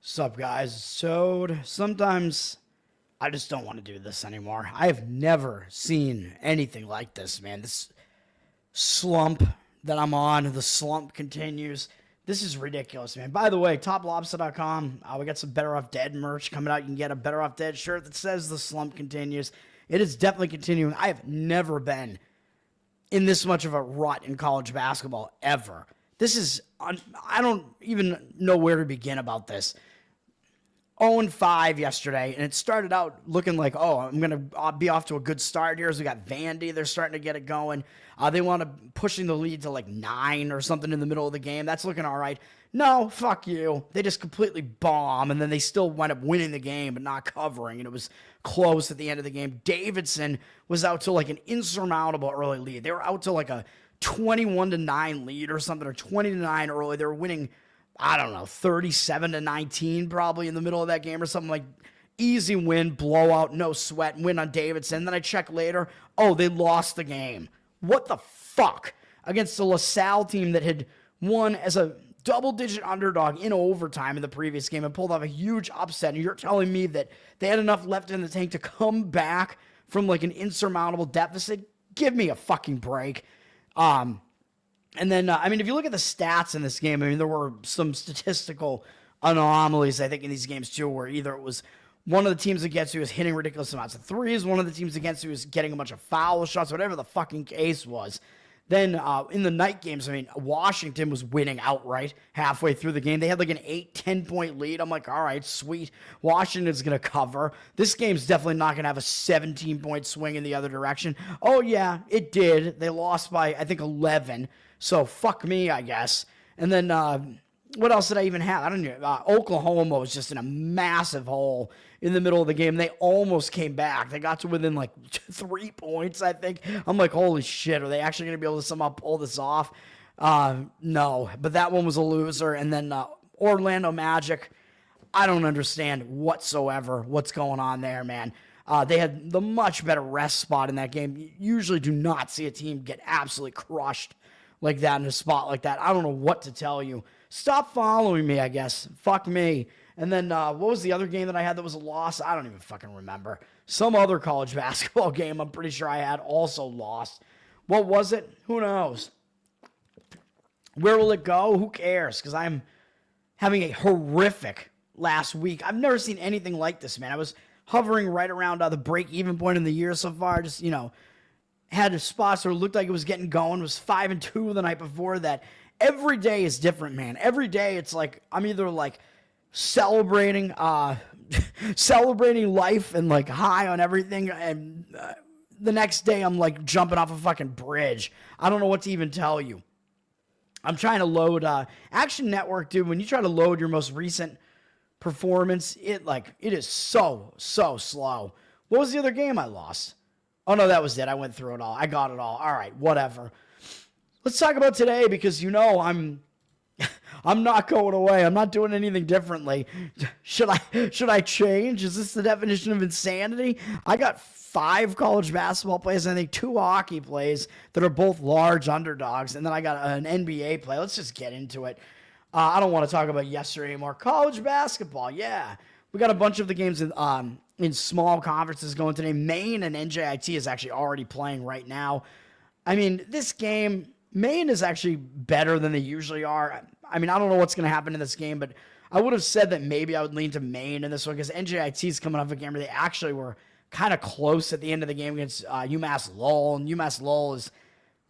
Sup, guys? So sometimes I just don't want to do this anymore. I have never seen anything like this, man. This slump that I'm on, the slump continues. This is ridiculous, man. By the way, toplobster.com, we got some Better Off Dead merch coming out. You can get a Better Off Dead shirt that says the slump continues. It is definitely continuing. I have never been in this much of a rut in college basketball ever. This is, I don't even know where to begin about this. 0-5 yesterday, and it started out looking like, oh, I'm going to be off to a good start here. So we got Vandy. They're starting to get it going. They want to pushing the lead to like 9 or something in the middle of the game. That's looking all right. No, fuck you. They just completely bomb, and then they still wind up winning the game but not covering, and it was close at the end of the game. Davidson was out to like an insurmountable early lead. They were out to like a 21-9 lead or something, or 20-9 early. They were winning, I don't know, 37-19 probably in the middle of that game or something. Like easy win, blowout, no sweat, win on Davidson. Then I check later, oh, they lost the game. What the fuck? Against the LaSalle team that had won as a double-digit underdog in overtime in the previous game and pulled off a huge upset. And you're telling me that they had enough left in the tank to come back from like an insurmountable deficit? Give me a fucking break. And then, if you look at the stats in this game, there were some statistical anomalies, I think, in these games, too, where either it was one of the teams against you was hitting ridiculous amounts of threes, one of the teams against you was getting a bunch of foul shots, whatever the fucking case was. Then in the night games, Washington was winning outright halfway through the game. They had like an 8-10 point lead. I'm like, all right, sweet. Washington's going to cover. This game's definitely not going to have a 17-point swing in the other direction. Oh, yeah, it did. They lost by, I think, 11. So fuck me, I guess. And then what else did I even have? I don't know. Oklahoma was just in a massive hole in the middle of the game. They almost came back. They got to within like 3 points, I think. I'm like, holy shit, are they actually going to be able to somehow pull this off? No, but that one was a loser. And then Orlando Magic, I don't understand whatsoever what's going on there, man. They had the much better rest spot in that game. You usually do not see a team get absolutely crushed like that in a spot like that. I don't know what to tell you. Stop following me, I guess. Fuck me. And then what was the other game that I had that was a loss? I don't even fucking remember. Some other college basketball game I'm pretty sure I had also lost. What was it? Who knows? Where will it go? Who cares? Because I'm having a horrific last week. I've never seen anything like this, man. I was hovering right around the break-even point in the year so far. Just, had spots where it looked like it was getting going. It was 5-2 the night before that. Every day is different, man. Every day it's like I'm either like celebrating celebrating life and like high on everything, and the next day I'm like jumping off a fucking bridge. I don't know what to even tell you. I'm trying to load Action Network, dude. When you try to load your most recent performance, it is so slow. What was the other game I lost? Oh, no, that was it. I went through it all. I got it all. All right, whatever. Let's talk about today because, I'm not going away. I'm not doing anything differently. Should I change? Is this the definition of insanity? I got 5 college basketball plays and I think 2 hockey plays that are both large underdogs, and then I got an NBA play. Let's just get into it. I don't want to talk about yesterday anymore. College basketball, yeah. We got a bunch of the games in small conferences going today. Maine and NJIT is actually already playing right now. This game, Maine is actually better than they usually are. I don't know what's going to happen in this game, but I would have said that maybe I would lean to Maine in this one because NJIT is coming off a game where they actually were kind of close at the end of the game against UMass Lowell, and UMass Lowell is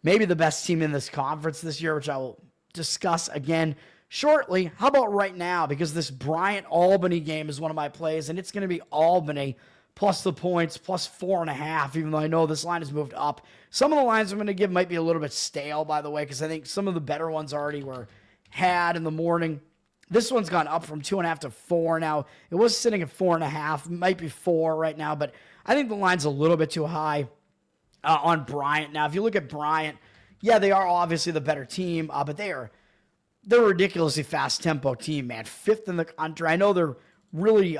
maybe the best team in this conference this year, which I will discuss again shortly. How about right now? Because this Bryant-Albany game is one of my plays, and it's going to be Albany plus the points, plus 4.5, even though I know this line has moved up. Some of the lines I'm going to give might be a little bit stale, by the way, because I think some of the better ones already were had in the morning. This one's gone up from 2.5 to 4 now. It was sitting at 4.5, might be 4 right now, but I think the line's a little bit too high on Bryant. Now, if you look at Bryant, yeah, they are obviously the better team, but they're a ridiculously fast tempo team, man. 5th in the country. I know they're really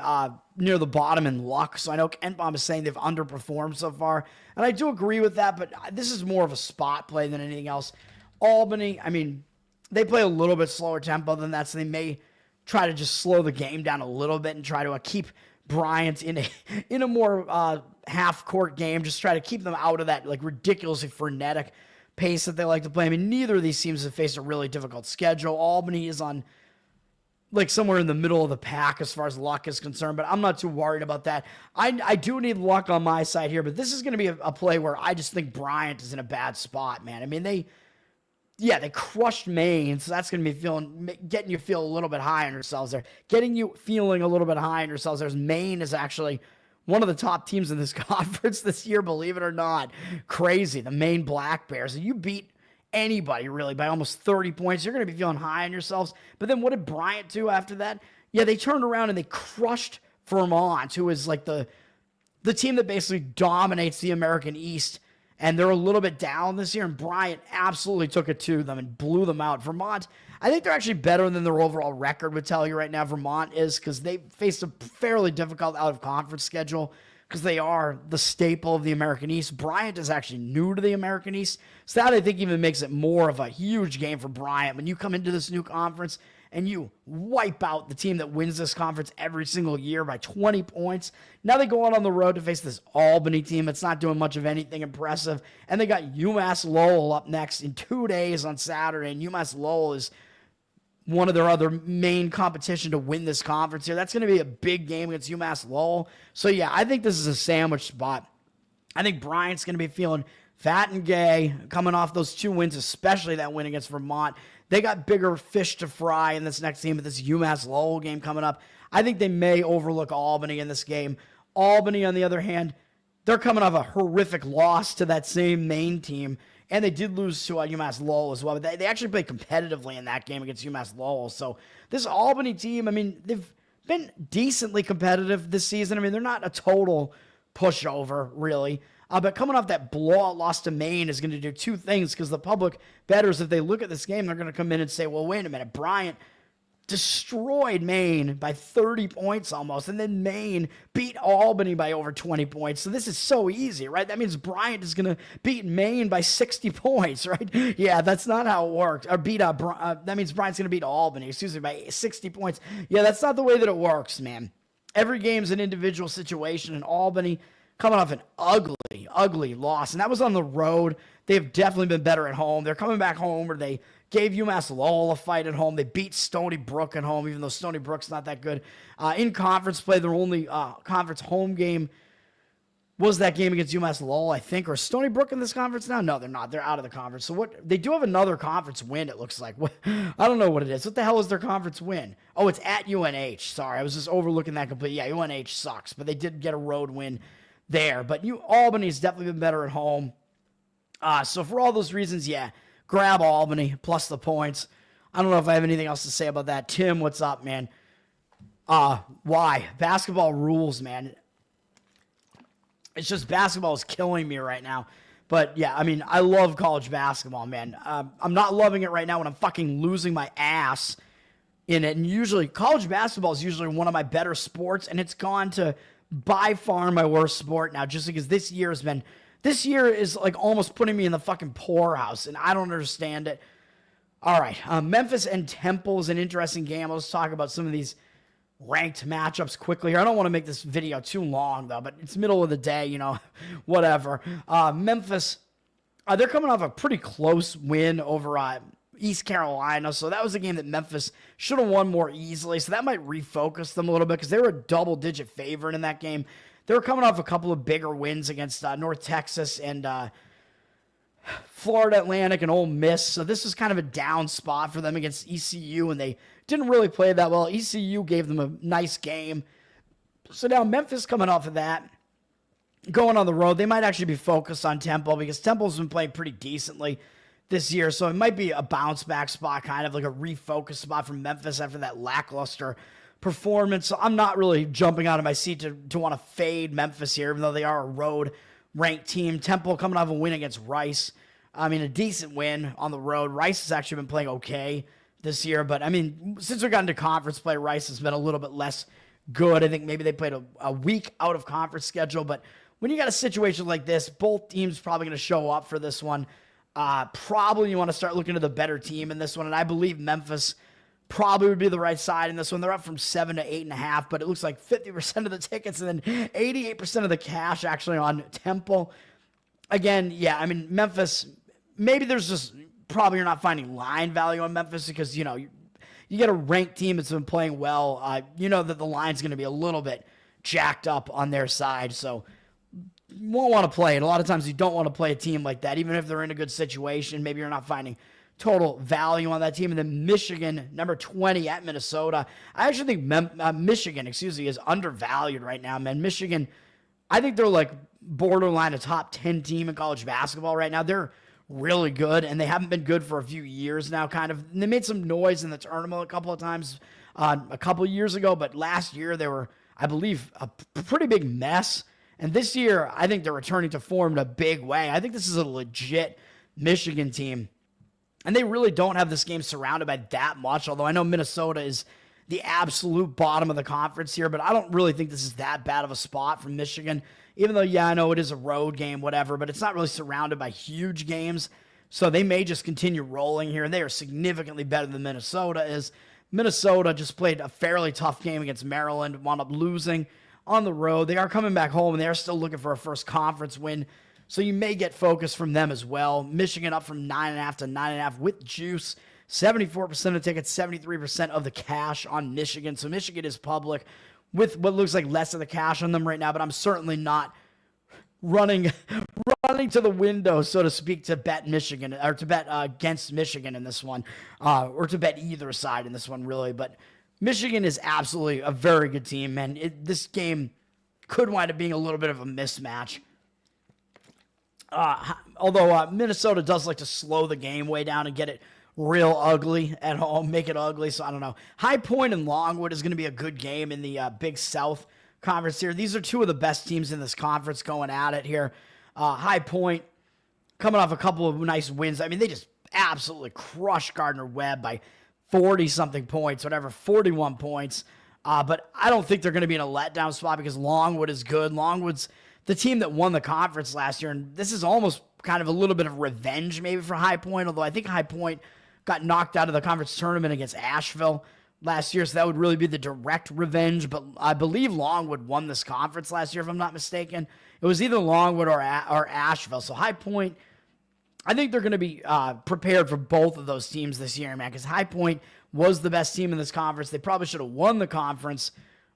near the bottom in luck, so I know Kent Baum is saying they've underperformed so far, and I do agree with that, but this is more of a spot play than anything else. Albany, they play a little bit slower tempo than that, so they may try to just slow the game down a little bit and try to keep Bryant in a more half-court game, just try to keep them out of that like ridiculously frenetic pace that they like to play. I mean, neither of these teams have faced a really difficult schedule. Albany is on like somewhere in the middle of the pack as far as luck is concerned, but I'm not too worried about that. I do need luck on my side here, but this is going to be a play where I just think Bryant is in a bad spot, man. I mean, they crushed Maine, so that's going to be getting you feel a little bit high on yourselves there. Getting you feeling a little bit high on yourselves there. Maine is actually one of the top teams in this conference this year, believe it or not. Crazy, the Maine Black Bears. You beat anybody really by almost 30 points. You're going to be feeling high on yourselves. But then what did Bryant do after that? Yeah, they turned around and they crushed Vermont, who is like the team that basically dominates the American East. And they're a little bit down this year, and Bryant absolutely took it to them and blew them out. Vermont, I think they're actually better than their overall record would tell you right now. Vermont is, because they faced a fairly difficult out-of-conference schedule because they are the staple of the American East. Bryant is actually new to the American East, so that I think even makes it more of a huge game for Bryant. When you come into this new conference and you wipe out the team that wins this conference every single year by 20 points. Now they go out on the road to face this Albany team that's not doing much of anything impressive. And they got UMass Lowell up next in 2 days on Saturday. And UMass Lowell is one of their other main competition to win this conference here. That's going to be a big game against UMass Lowell. So, yeah, I think this is a sandwich spot. I think Bryant's going to be feeling fat and gay coming off those 2 wins, especially that win against Vermont. They got bigger fish to fry in this next game with this UMass Lowell game coming up. I think they may overlook Albany in this game. Albany, on the other hand, they're coming off a horrific loss to that same Maine team, and they did lose to UMass Lowell as well. But they actually played competitively in that game against UMass Lowell. So this Albany team, I mean, they've been decently competitive this season. I mean, they're not a total pushover, really. But coming off that blowout loss to Maine is going to do 2 things, because the public bettors, if they look at this game, they're going to come in and say, well, wait a minute, Bryant destroyed Maine by 30 points almost, and then Maine beat Albany by over 20 points. So this is so easy, right? That means Bryant is going to beat Maine by 60 points, right? Yeah, that's not how it works. Or that means Bryant's going to beat Albany, by 60 points. Yeah, that's not the way that it works, man. Every game's an individual situation, and Albany coming off an ugly loss, and that was on the road. They've definitely been better at home. They're coming back home where they gave UMass Lowell a fight at home. They beat Stony Brook at home, even though Stony Brook's not that good. In conference play, their only conference home game was that game against UMass Lowell, I think. Or Stony Brook in this conference now? No, they're not. They're out of the conference. So they do have another conference win, it looks like. I don't know what it is. What the hell is their conference win? Oh, it's at UNH. Sorry, I was just overlooking that completely. Yeah, UNH sucks, but they did get a road win there. But Albany's definitely been better at home. So for all those reasons, yeah, grab Albany plus the points. I don't know if I have anything else to say about that. Tim, what's up, man? Why? Basketball rules, man. It's just basketball is killing me right now. But yeah, I mean, I love college basketball, man. I'm not loving it right now when I'm fucking losing my ass in it. And usually, college basketball is usually one of my better sports, and it's gone to by far my worst sport now, just because this year is like almost putting me in the fucking poorhouse, and I don't understand it. All right, Memphis and Temple is an interesting game. Let's talk about some of these ranked matchups quickly here. I don't want to make this video too long, though, but it's middle of the day, whatever. Memphis, they're coming off a pretty close win over East Carolina, so that was a game that Memphis should have won more easily, so that might refocus them a little bit, because they were a double-digit favorite in that game. They were coming off a couple of bigger wins against North Texas and Florida Atlantic and Ole Miss, so this was kind of a down spot for them against ECU, and they didn't really play that well. ECU gave them a nice game. So now Memphis coming off of that, going on the road, they might actually be focused on Temple, because Temple's been playing pretty decently this year, so it might be a bounce-back spot, kind of like a refocus spot from Memphis after that lackluster performance. So I'm not really jumping out of my seat to want to fade Memphis here, even though they are a road-ranked team. Temple coming off a win against Rice. I mean, a decent win on the road. Rice has actually been playing okay this year, but I mean, since we got into conference play, Rice has been a little bit less good. I think maybe they played a week out of conference schedule, but when you got a situation like this, both teams probably going to show up for this one. Probably you want to start looking at the better team in this one, and I believe Memphis probably would be the right side in this one. They're up from 7 to 8.5, but it looks like 50% of the tickets and then 88% of the cash actually on Temple. Again, yeah, I mean, Memphis, maybe there's just probably you're not finding line value on Memphis because, you get a ranked team that's been playing well. You know that the line's going to be a little bit jacked up on their side, so you won't want to play it. A lot of times you don't want to play a team like that, even if they're in a good situation. Maybe you're not finding total value on that team. And then Michigan, number 20 at Minnesota. I actually think Michigan, is undervalued right now, man. Michigan, I think they're like borderline a top 10 team in college basketball right now. They're really good, and they haven't been good for a few years now, kind of. And they made some noise in the tournament a couple of times a couple of years ago, but last year they were, I believe, a pretty big mess. And this year, I think they're returning to form in a big way. I think this is a legit Michigan team. And they really don't have this game surrounded by that much, although I know Minnesota is the absolute bottom of the conference here, but I don't really think this is that bad of a spot for Michigan, even though, yeah, I know it is a road game, whatever, but it's not really surrounded by huge games, so they may just continue rolling here, and they are significantly better than Minnesota is. Minnesota just played a fairly tough game against Maryland, wound up losing on the road. They are coming back home, and they are still looking for a first conference win, so you may get focus from them as well. Michigan up from 9.5 to 9.5 with juice. 74% of tickets, 73% of the cash on Michigan. So Michigan is public with what looks like less of the cash on them right now, but I'm certainly not running to the window, so to speak, to bet Michigan or to bet against Michigan in this one, or to bet either side in this one, really. But Michigan is absolutely a very good team, and this game could wind up being a little bit of a mismatch. Although Minnesota does like to slow the game way down and get it real ugly at home, make it ugly. So I don't know. High Point and Longwood is going to be a good game in the Big South Conference here. These are two of the best teams in this conference going at it here. High Point coming off a couple of nice wins. I mean, they just absolutely crushed Gardner-Webb by 40-something points, whatever, 41 points. But I don't think they're going to be in a letdown spot because Longwood is good. Longwood's the team that won the conference last year, and this is almost kind of a little bit of revenge maybe for High Point, although I think High Point got knocked out of the conference tournament against Asheville last year, so that would really be the direct revenge. But I believe Longwood won this conference last year, if I'm not mistaken. It was either Longwood or Asheville. So High Point, I think they're going to be prepared for both of those teams this year, man, because High Point was the best team in this conference. They probably should have won the conference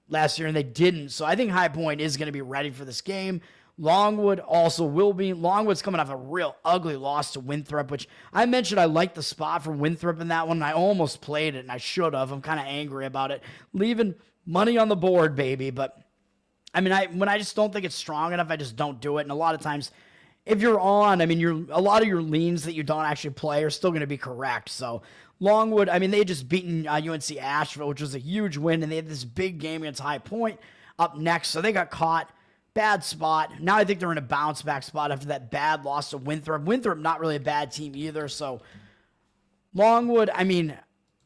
last year, and they didn't. So I think High Point is going to be ready for this game. Longwood also will be. Longwood's coming off a real ugly loss to Winthrop, which I mentioned I liked the spot for Winthrop in that one, and I almost played it, and I should have. I'm kind of angry about it. Leaving money on the board, baby. But, I mean, when I just don't think it's strong enough, I just don't do it. And a lot of times, if you're on, I mean, a lot of your leans that you don't actually play are still going to be correct. So, Longwood, I mean, they had just beaten UNC Asheville, which was a huge win, and they had this big game against High Point up next, so they got caught. Bad spot. Now I think they're in a bounce-back spot after that bad loss to Winthrop. Winthrop, not really a bad team either, so Longwood, I mean,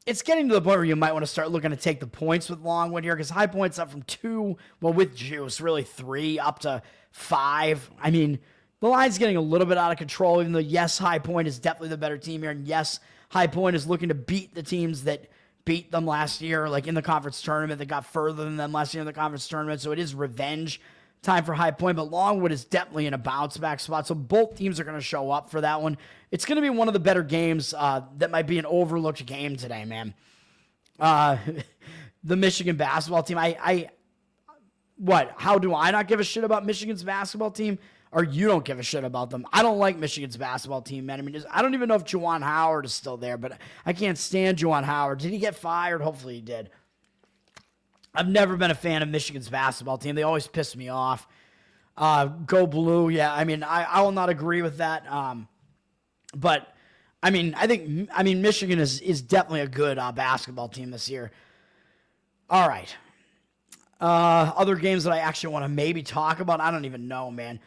it's getting to the point where you might want to start looking to take the points with Longwood here because High Point's up from 2, well, with juice, really 3, up to 5. I mean, the line's getting a little bit out of control, even though, yes, High Point is definitely the better team here, and yes, High Point is looking to beat the teams that beat them last year, like in the conference tournament, that got further than them last year in the conference tournament, so it is revenge time for High Point, but Longwood is definitely in a bounce-back spot, so both teams are going to show up for that one. It's going to be one of the better games that might be an overlooked game today, man. The Michigan basketball team, how do I not give a shit about Michigan's basketball team? Or you don't give a shit about them? I don't like Michigan's basketball team, man. I mean, I don't even know if Juwan Howard is still there, but I can't stand Juwan Howard. Did he get fired? Hopefully he did. I've never been a fan of Michigan's basketball team. They always piss me off. Go Blue. Yeah, I mean, I will not agree with that. But, I mean, Michigan is definitely a good basketball team this year. All right. Other games that I actually want to maybe talk about, I don't even know, man.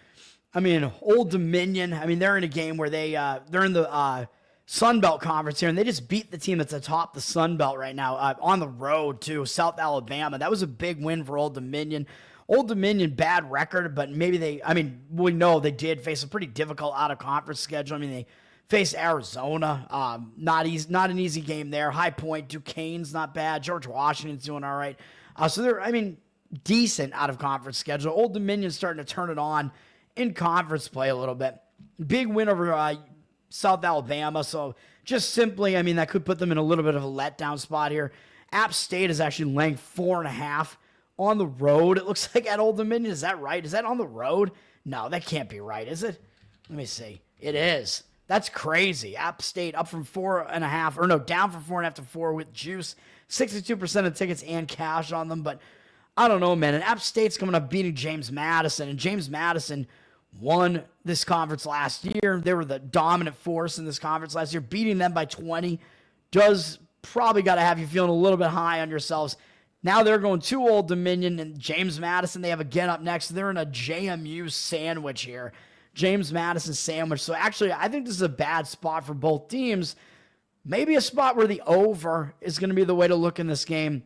I mean, Old Dominion, I mean, they're in a game where they're in the Sun Belt Conference here, and they just beat the team that's atop the Sun Belt right now on the road to South Alabama. That was a big win for Old Dominion. Old Dominion, bad record, but maybe we know they did face a pretty difficult out-of-conference schedule. I mean, they face Arizona. Not an easy game there. High Point, Duquesne's not bad. George Washington's doing all right. So they're, decent out of conference schedule. Old Dominion's starting to turn it on in conference play a little bit. Big win over South Alabama. So just simply, that could put them in a little bit of a letdown spot here. App State is actually laying 4.5 on the road. It looks like at Old Dominion. Is that right? Is that on the road? No, that can't be right, is it? Let me see. It is. That's crazy. App State up from 4.5, or no, down from 4.5 to 4 with juice. 62% of tickets and cash on them, but I don't know, man. And App State's coming up beating James Madison, and James Madison won this conference last year. They were the dominant force in this conference last year. Beating them by 20 does probably got to have you feeling a little bit high on yourselves. Now they're going to Old Dominion, and James Madison, they have again up next. They're in a JMU sandwich here. James Madison sandwich. So actually, I think this is a bad spot for both teams. Maybe a spot where the over is going to be the way to look in this game.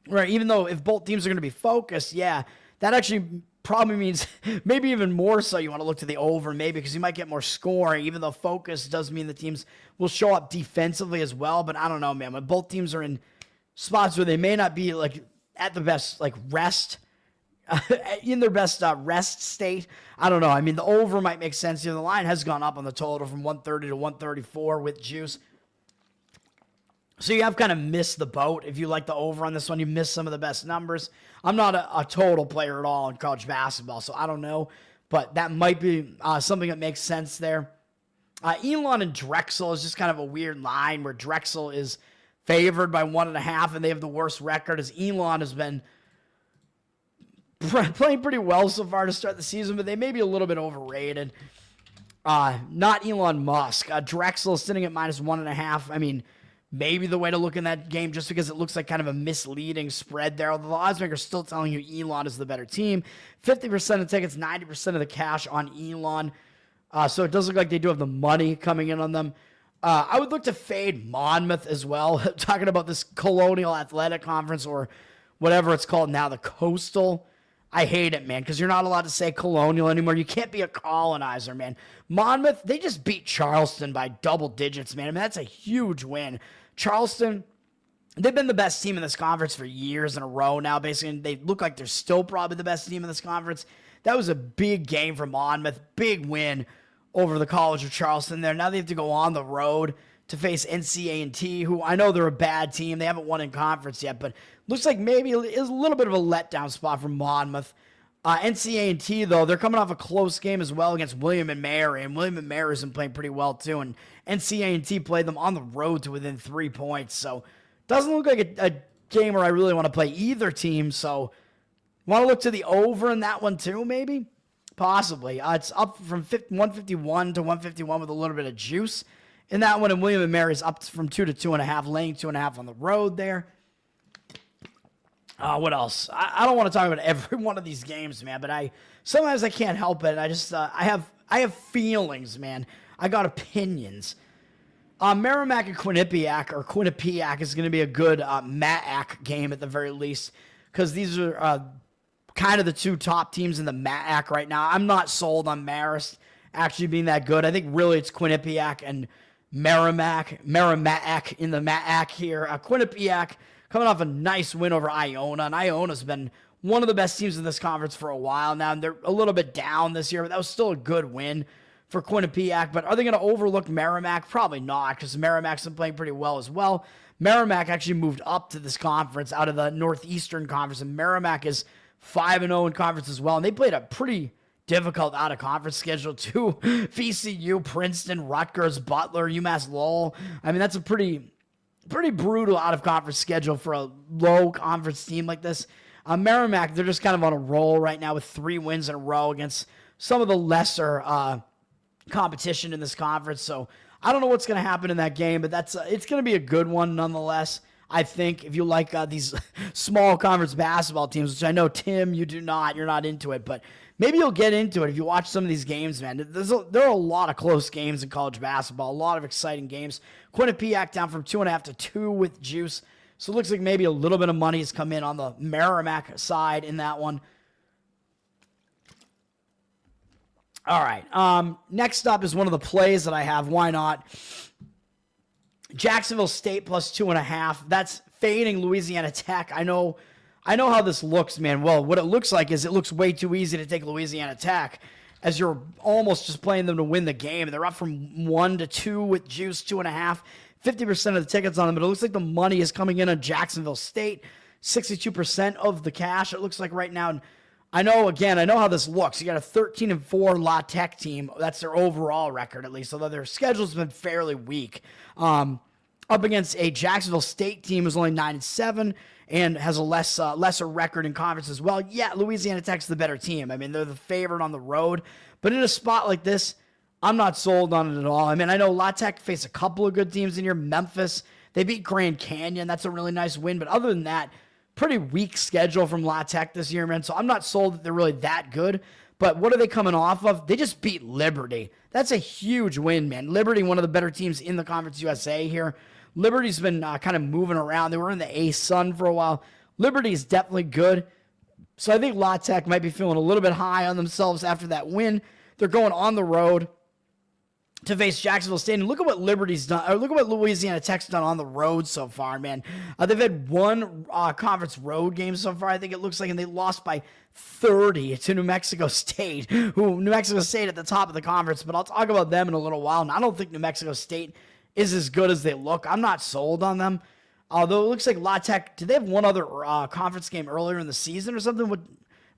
Right, even though if both teams are going to be focused, yeah, that actually probably means maybe even more so you want to look to the over maybe because you might get more scoring, even though focus does mean the teams will show up defensively as well. But I don't know, man. When both teams are in spots where they may not be like at the best like rest, in their best rest state, I don't know. The over might make sense here. The line has gone up on the total from 130 to 134 with juice. So you have kind of missed the boat. If you like the over on this one, you missed some of the best numbers. I'm not a total player at all in college basketball, so I don't know. But that might be something that makes sense there. Elon and Drexel is just kind of a weird line where Drexel is favored by 1.5, and they have the worst record as Elon has been playing pretty well so far to start the season, but they may be a little bit overrated. Not Elon Musk. Drexel is sitting at minus 1.5. Maybe the way to look in that game just because it looks like kind of a misleading spread there. Although the odds maker is still telling you Elon is the better team. 50% of tickets, 90% of the cash on Elon. So it does look like they do have the money coming in on them. I would look to fade Monmouth as well. Talking about this Colonial Athletic Conference or whatever it's called now, the Coastal. I hate it, man, because you're not allowed to say Colonial anymore. You can't be a colonizer, man. Monmouth, they just beat Charleston by double digits, man. That's a huge win. Charleston, they've been the best team in this conference for years in a row now, basically. And they look like they're still probably the best team in this conference. That was a big game for Monmouth. Big win over the College of Charleston there. Now they have to go on the road to face NCAAB, who I know they're a bad team. They haven't won in conference yet, but looks like maybe it's a little bit of a letdown spot for Monmouth. NCAAB, though, they're coming off a close game as well against William & Mary, and William & Mary has been playing pretty well, too, and NCAAB played them on the road to within 3 points, so doesn't look like a game where I really want to play either team, so want to look to the over in that one, too, maybe? Possibly. It's up from 151 to 151 with a little bit of juice in that one, and William & Mary's up from 2 to 2.5, laying 2.5 on the road there. What else? I don't want to talk about every one of these games, man, but sometimes I can't help it. I just I have feelings, man. I got opinions. Merrimack and Quinnipiac is going to be a good MAAC game at the very least because these are kind of the two top teams in the MAAC right now. I'm not sold on Marist actually being that good. I think really it's Quinnipiac and Merrimack in the MAAC here. Quinnipiac coming off a nice win over Iona, and Iona's been one of the best teams in this conference for a while now, and they're a little bit down this year, but that was still a good win for Quinnipiac. But are they going to overlook Merrimack? Probably not, because Merrimack's been playing pretty well as well. Merrimack actually moved up to this conference out of the Northeastern Conference, and Merrimack is 5-0 in conference as well, and they played a pretty difficult out-of-conference schedule too. VCU, Princeton, Rutgers, Butler, UMass Lowell. That's a pretty brutal out-of-conference schedule for a low-conference team like this. Merrimack, they're just kind of on a roll right now with 3 wins in a row against some of the lesser competition in this conference. So I don't know what's going to happen in that game, but it's going to be a good one nonetheless. I think if you like these small conference basketball teams, which I know, Tim, you do not. You're not into it, but maybe you'll get into it if you watch some of these games, man. There are a lot of close games in college basketball, a lot of exciting games. Quinnipiac down from 2.5 to 2 with juice. So it looks like maybe a little bit of money has come in on the Merrimack side in that one. All right. Next up is one of the plays that I have. Why not? Jacksonville State plus 2.5. That's fading Louisiana Tech. I know how this looks, man. Well, what it looks like is it looks way too easy to take Louisiana Tech, as you're almost just playing them to win the game. They're up from 1 to 2 with juice, 2.5. 50% of the tickets on them, but it looks like the money is coming in on Jacksonville State. 62% of the cash, it looks like right now. And I know how this looks. You got a 13-4 La Tech team. That's their overall record, at least, although their schedule's been fairly weak. Up against a Jacksonville State team who's only 9-7 and has a lesser record in conference as well. Yeah, Louisiana Tech's the better team. I mean, they're the favorite on the road. But in a spot like this, I'm not sold on it at all. I mean, I know La Tech faced a couple of good teams in here. Memphis, they beat Grand Canyon. That's a really nice win. But other than that, pretty weak schedule from La Tech this year, man. So I'm not sold that they're really that good. But what are they coming off of? They just beat Liberty. That's a huge win, man. Liberty, one of the better teams in the Conference USA here. Liberty's been kind of moving around. They were in the A-Sun for a while. Liberty's definitely good. So I think La Tech might be feeling a little bit high on themselves after that win. They're going on the road to face Jacksonville State. And look at what Liberty's done, or look at what Louisiana Tech's done on the road so far, man. They've had one conference road game so far, I think it looks like, and they lost by 30 to New Mexico State, New Mexico State at the top of the conference, but I'll talk about them in a little while. And I don't think New Mexico State is as good as they look. I'm not sold on them. Although it looks like La Tech, did they have one other conference game earlier in the season or something?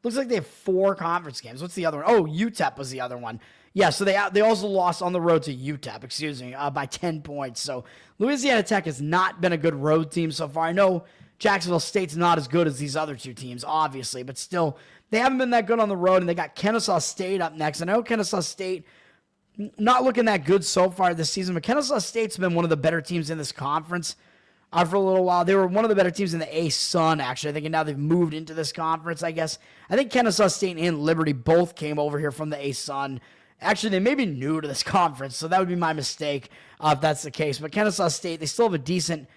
Looks like they have 4 conference games. What's the other one? Oh, UTEP was the other one. Yeah, so they also lost on the road to UTEP, by 10 points. So Louisiana Tech has not been a good road team so far. I know Jacksonville State's not as good as these other two teams, obviously, but still, they haven't been that good on the road, and they got Kennesaw State up next. I know Kennesaw State not looking that good so far this season, but Kennesaw State's been one of the better teams in this conference for a little while. They were one of the better teams in the A-Sun, actually. I think, and now they've moved into this conference, I guess. I think Kennesaw State and Liberty both came over here from the A-Sun. Actually, they may be new to this conference, so that would be my mistake if that's the case. But Kennesaw State, they still have a decent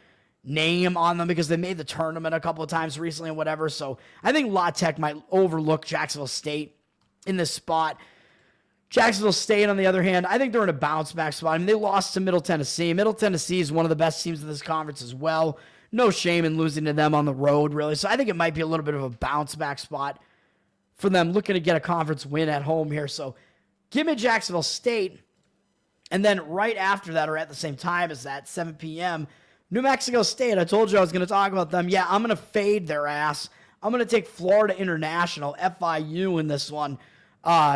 name on them because they made the tournament a couple of times recently and whatever. So I think La Tech might overlook Jacksonville State in this spot. Jacksonville State, on the other hand, I think they're in a bounce-back spot. I mean, they lost to Middle Tennessee. Middle Tennessee is one of the best teams in this conference as well. No shame in losing to them on the road, really. So I think it might be a little bit of a bounce-back spot for them looking to get a conference win at home here. So give me Jacksonville State. And then right after that, or at the same time as that, 7 p.m., New Mexico State. I told you I was going to talk about them. Yeah, I'm going to fade their ass. I'm going to take Florida International, FIU, in this one.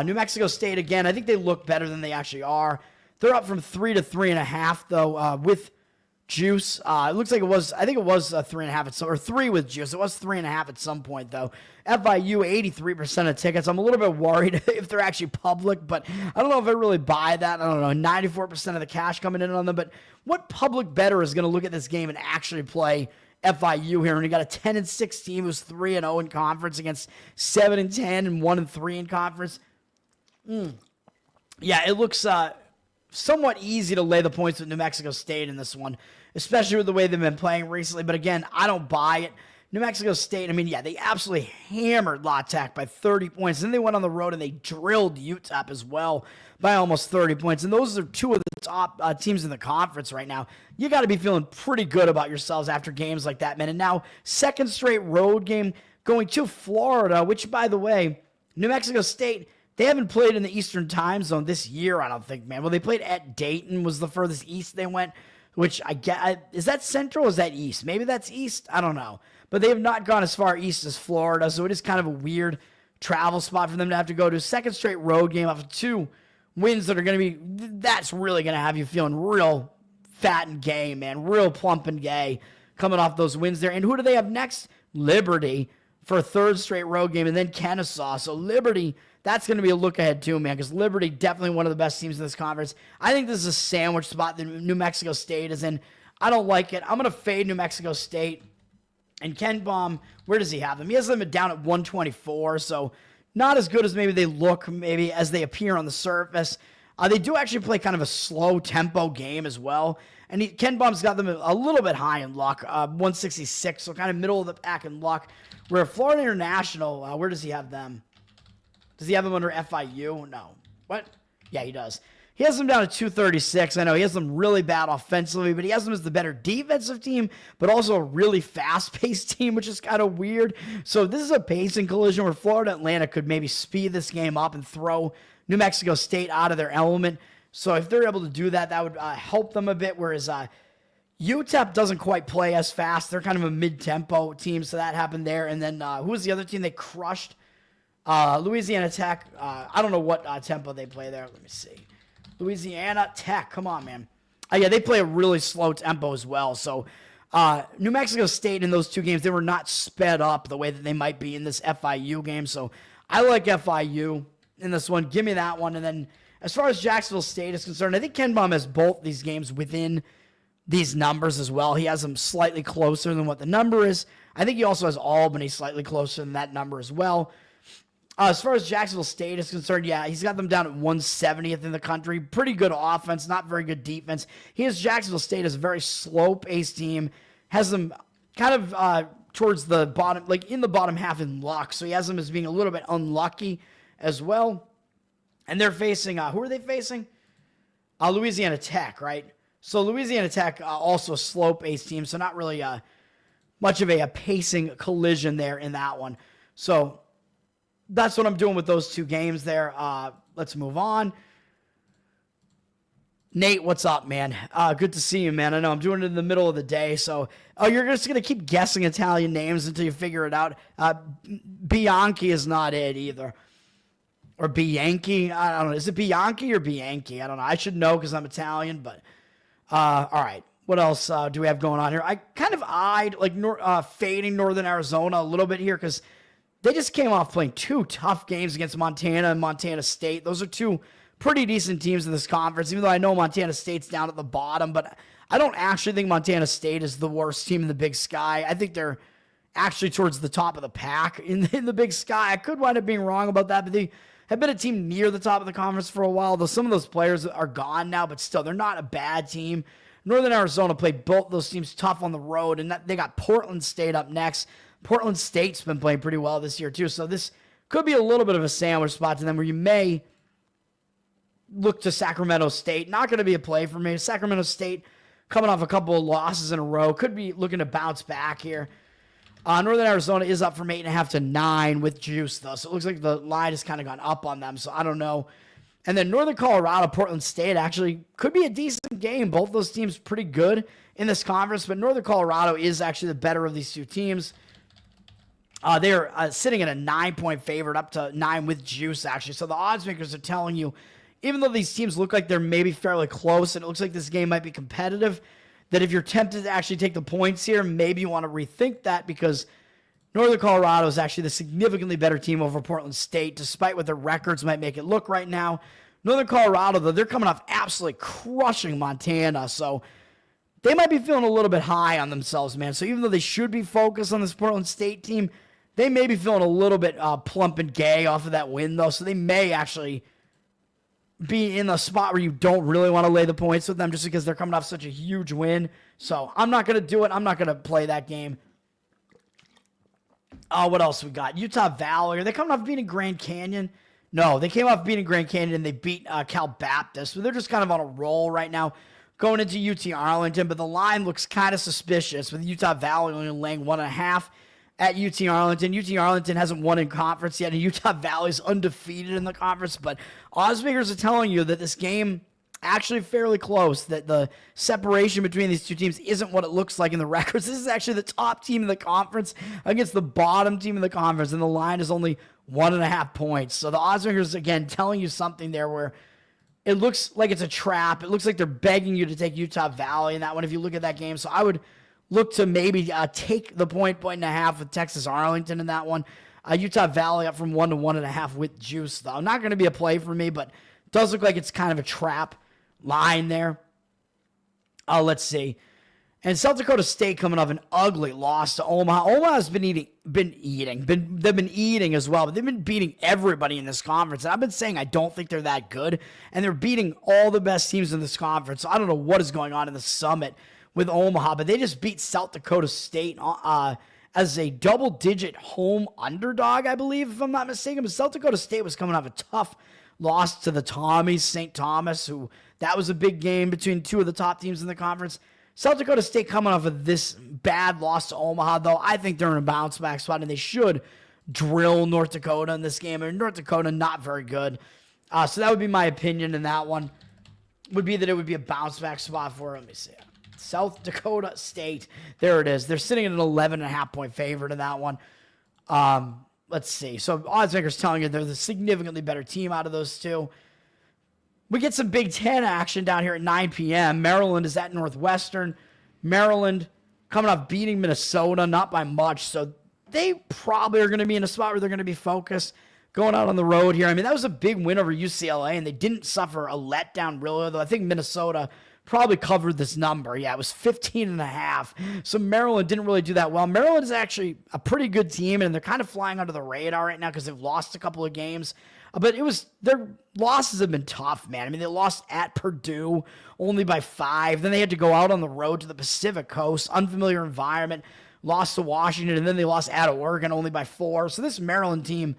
New Mexico State, again, I think they look better than they actually are. They're up from 3 to 3.5, though, with juice. It looks like I think it was 3.5 or 3 with juice. It was 3.5 at some point, though. FIU, 83% of tickets. I'm a little bit worried if they're actually public, but I don't know if I really buy that. I don't know, 94% of the cash coming in on them, but what public bettor is going to look at this game and actually play FIU here? And you got a 10-6 team who's 3-0 in conference against 7-10 and 1-3 in conference. Yeah, it looks somewhat easy to lay the points with New Mexico State in this one, especially with the way they've been playing recently. But again, I don't buy it. New Mexico State, I mean, yeah, they absolutely hammered La Tech by 30 points. Then they went on the road and they drilled UTEP as well by almost 30 points. And those are two of the top teams in the conference right now. You got to be feeling pretty good about yourselves after games like that, man. And now, second straight road game going to Florida, which, by the way, New Mexico State, they haven't played in the Eastern time zone this year, I don't think, man. Well, they played at Dayton, was the furthest east they went, which I get. Is that Central or is that East? Maybe that's East. I don't know. But they have not gone as far east as Florida, so it is kind of a weird travel spot for them to have to go to. Second straight road game after 2 wins that are going to be, that's really going to have you feeling real fat and gay, man. Real plump and gay coming off those wins there. And who do they have next? Liberty for a third straight road game, and then Kennesaw. So Liberty, that's going to be a look ahead too, man, because Liberty, definitely one of the best teams in this conference. I think this is a sandwich spot that New Mexico State is in. I don't like it. I'm going to fade New Mexico State. And Ken Baum, where does he have them? He has them down at 124, so not as good as maybe they look, maybe as they appear on the surface. They do actually play kind of a slow tempo game as well. And Ken Baum's got them a little bit high in luck, 166, so kind of middle of the pack in luck. Where Florida International, where does he have them? Does he have them under FIU? No. What? Yeah, he does. He has them down at 236. I know he has them really bad offensively, but he has them as the better defensive team, but also a really fast-paced team, which is kind of weird. So this is a pacing collision where Florida Atlanta could maybe speed this game up and throw New Mexico State out of their element. So if they're able to do that, that would help them a bit, whereas UTEP doesn't quite play as fast. They're kind of a mid-tempo team, so that happened there. And then who was the other team they crushed? Louisiana Tech. I don't know what tempo they play there. Let me see. Louisiana Tech. Come on, man. Yeah, they play a really slow tempo as well. So New Mexico State in those two games, they were not sped up the way that they might be in this FIU game. So I like FIU in this one. Give me that one. And then as far as Jacksonville State is concerned, I think Ken Baum has both these games within these numbers as well. He has them slightly closer than what the number is. I think he also has Albany slightly closer than that number as well. As far as Jacksonville State is concerned, yeah, he's got them down at 170th in the country. Pretty good offense, not very good defense. He has Jacksonville State as a very slow-paced team. Has them kind of towards the bottom, like in the bottom half in luck. So he has them as being a little bit unlucky as well. And they're facing, who are they facing? Louisiana Tech, right? So Louisiana Tech, also a slow-paced team, so not really much of a pacing collision there in that one. So that's what I'm doing with those two games there. Let's move on. Nate, what's up, man? Good to see you, man. I know I'm doing it in the middle of the day, so you're just going to keep guessing Italian names until you figure it out. Bianchi is not it either. Or Bianchi. I don't know. Is it Bianchi or Bianchi? I don't know. I should know because I'm Italian, but all right. What else do we have going on here? I kind of eyed like fading Northern Arizona a little bit here because they just came off playing two tough games against Montana and Montana State. Those are two pretty decent teams in this conference, even though I know Montana State's down at the bottom, but I don't actually think Montana State is the worst team in the Big Sky. I think they're actually towards the top of the pack in the Big Sky. I could wind up being wrong about that, but they have been a team near the top of the conference for a while, though some of those players are gone now, but still, they're not a bad team. Northern Arizona played both those teams tough on the road, and they got Portland State up next. Portland State's been playing pretty well this year, too, so this could be a little bit of a sandwich spot to them where you may look to Sacramento State. Not going to be a play for me. Sacramento State coming off a couple of losses in a row. Could be looking to bounce back here. Northern Arizona is up from 8.5 to 9 with juice, though, so it looks like the line has kind of gone up on them, so I don't know. And then Northern Colorado, Portland State actually could be a decent game. Both those teams pretty good in this conference, but Northern Colorado is actually the better of these two teams. They're sitting at a 9-point favorite, up to 9 with juice, actually. So the odds makers are telling you, even though these teams look like they're maybe fairly close, and it looks like this game might be competitive, that if you're tempted to actually take the points here, maybe you want to rethink that because Northern Colorado is actually the significantly better team over Portland State, despite what their records might make it look right now. Northern Colorado, though, they're coming off absolutely crushing Montana, so they might be feeling a little bit high on themselves, man. So even though they should be focused on this Portland State team, they may be feeling a little bit plump and gay off of that win, though, so they may actually be in a spot where you don't really want to lay the points with them just because they're coming off such a huge win. So I'm not going to do it. I'm not going to play that game. What else we got? Utah Valley. Are they coming off beating Grand Canyon? No, they came off beating Grand Canyon and they beat Cal Baptist. So they're just kind of on a roll right now going into UT Arlington, but the line looks kind of suspicious with Utah Valley only laying 1.5 at UT Arlington. UT Arlington hasn't won in conference yet, and Utah Valley's undefeated in the conference, but odds makers are telling you that this game actually fairly close, that the separation between these two teams isn't what it looks like in the records. This is actually the top team in the conference against the bottom team in the conference, and the line is only 1.5 points. So the odds makers, again, telling you something there where it looks like it's a trap. It looks like they're begging you to take Utah Valley in that one if you look at that game. So I would look to maybe take the point and a half with Texas Arlington in that one. Utah Valley up from 1 to 1.5 with juice, though. Not going to be a play for me, but it does look like it's kind of a trap line there. Let's see. And South Dakota State coming off an ugly loss to Omaha. Omaha's been eating as well, but they've been beating everybody in this conference. And I've been saying I don't think they're that good, and they're beating all the best teams in this conference. So I don't know what is going on in the Summit with Omaha, but they just beat South Dakota State as a double-digit home underdog, I believe, if I'm not mistaken. But South Dakota State was coming off a tough lost to the Tommies, St. Thomas, who that was a big game between two of the top teams in the conference. South Dakota State coming off of this bad loss to Omaha, though. I think they're in a bounce back spot, and they should drill North Dakota in this game. And North Dakota, not very good. So that would be my opinion in that one. Would be that it would be a bounce back spot for, let me see. South Dakota State. There it is. They're sitting at an 11.5 point favorite in that one. Let's see. So odds makers telling you they're the significantly better team out of those two. We get some Big Ten action down here at 9 p.m. Maryland is at Northwestern. Maryland coming off beating Minnesota, not by much. So they probably are going to be in a spot where they're going to be focused going out on the road here. I mean, that was a big win over UCLA, and they didn't suffer a letdown really, though. I think Minnesota probably covered this number. Yeah, it was 15.5. So Maryland didn't really do that well. Maryland is actually a pretty good team, and they're kind of flying under the radar right now because they've lost a couple of games. But their losses have been tough, man. I mean, they lost at Purdue only by 5. Then they had to go out on the road to the Pacific Coast, unfamiliar environment, lost to Washington, and then they lost at Oregon only by 4. So this Maryland team,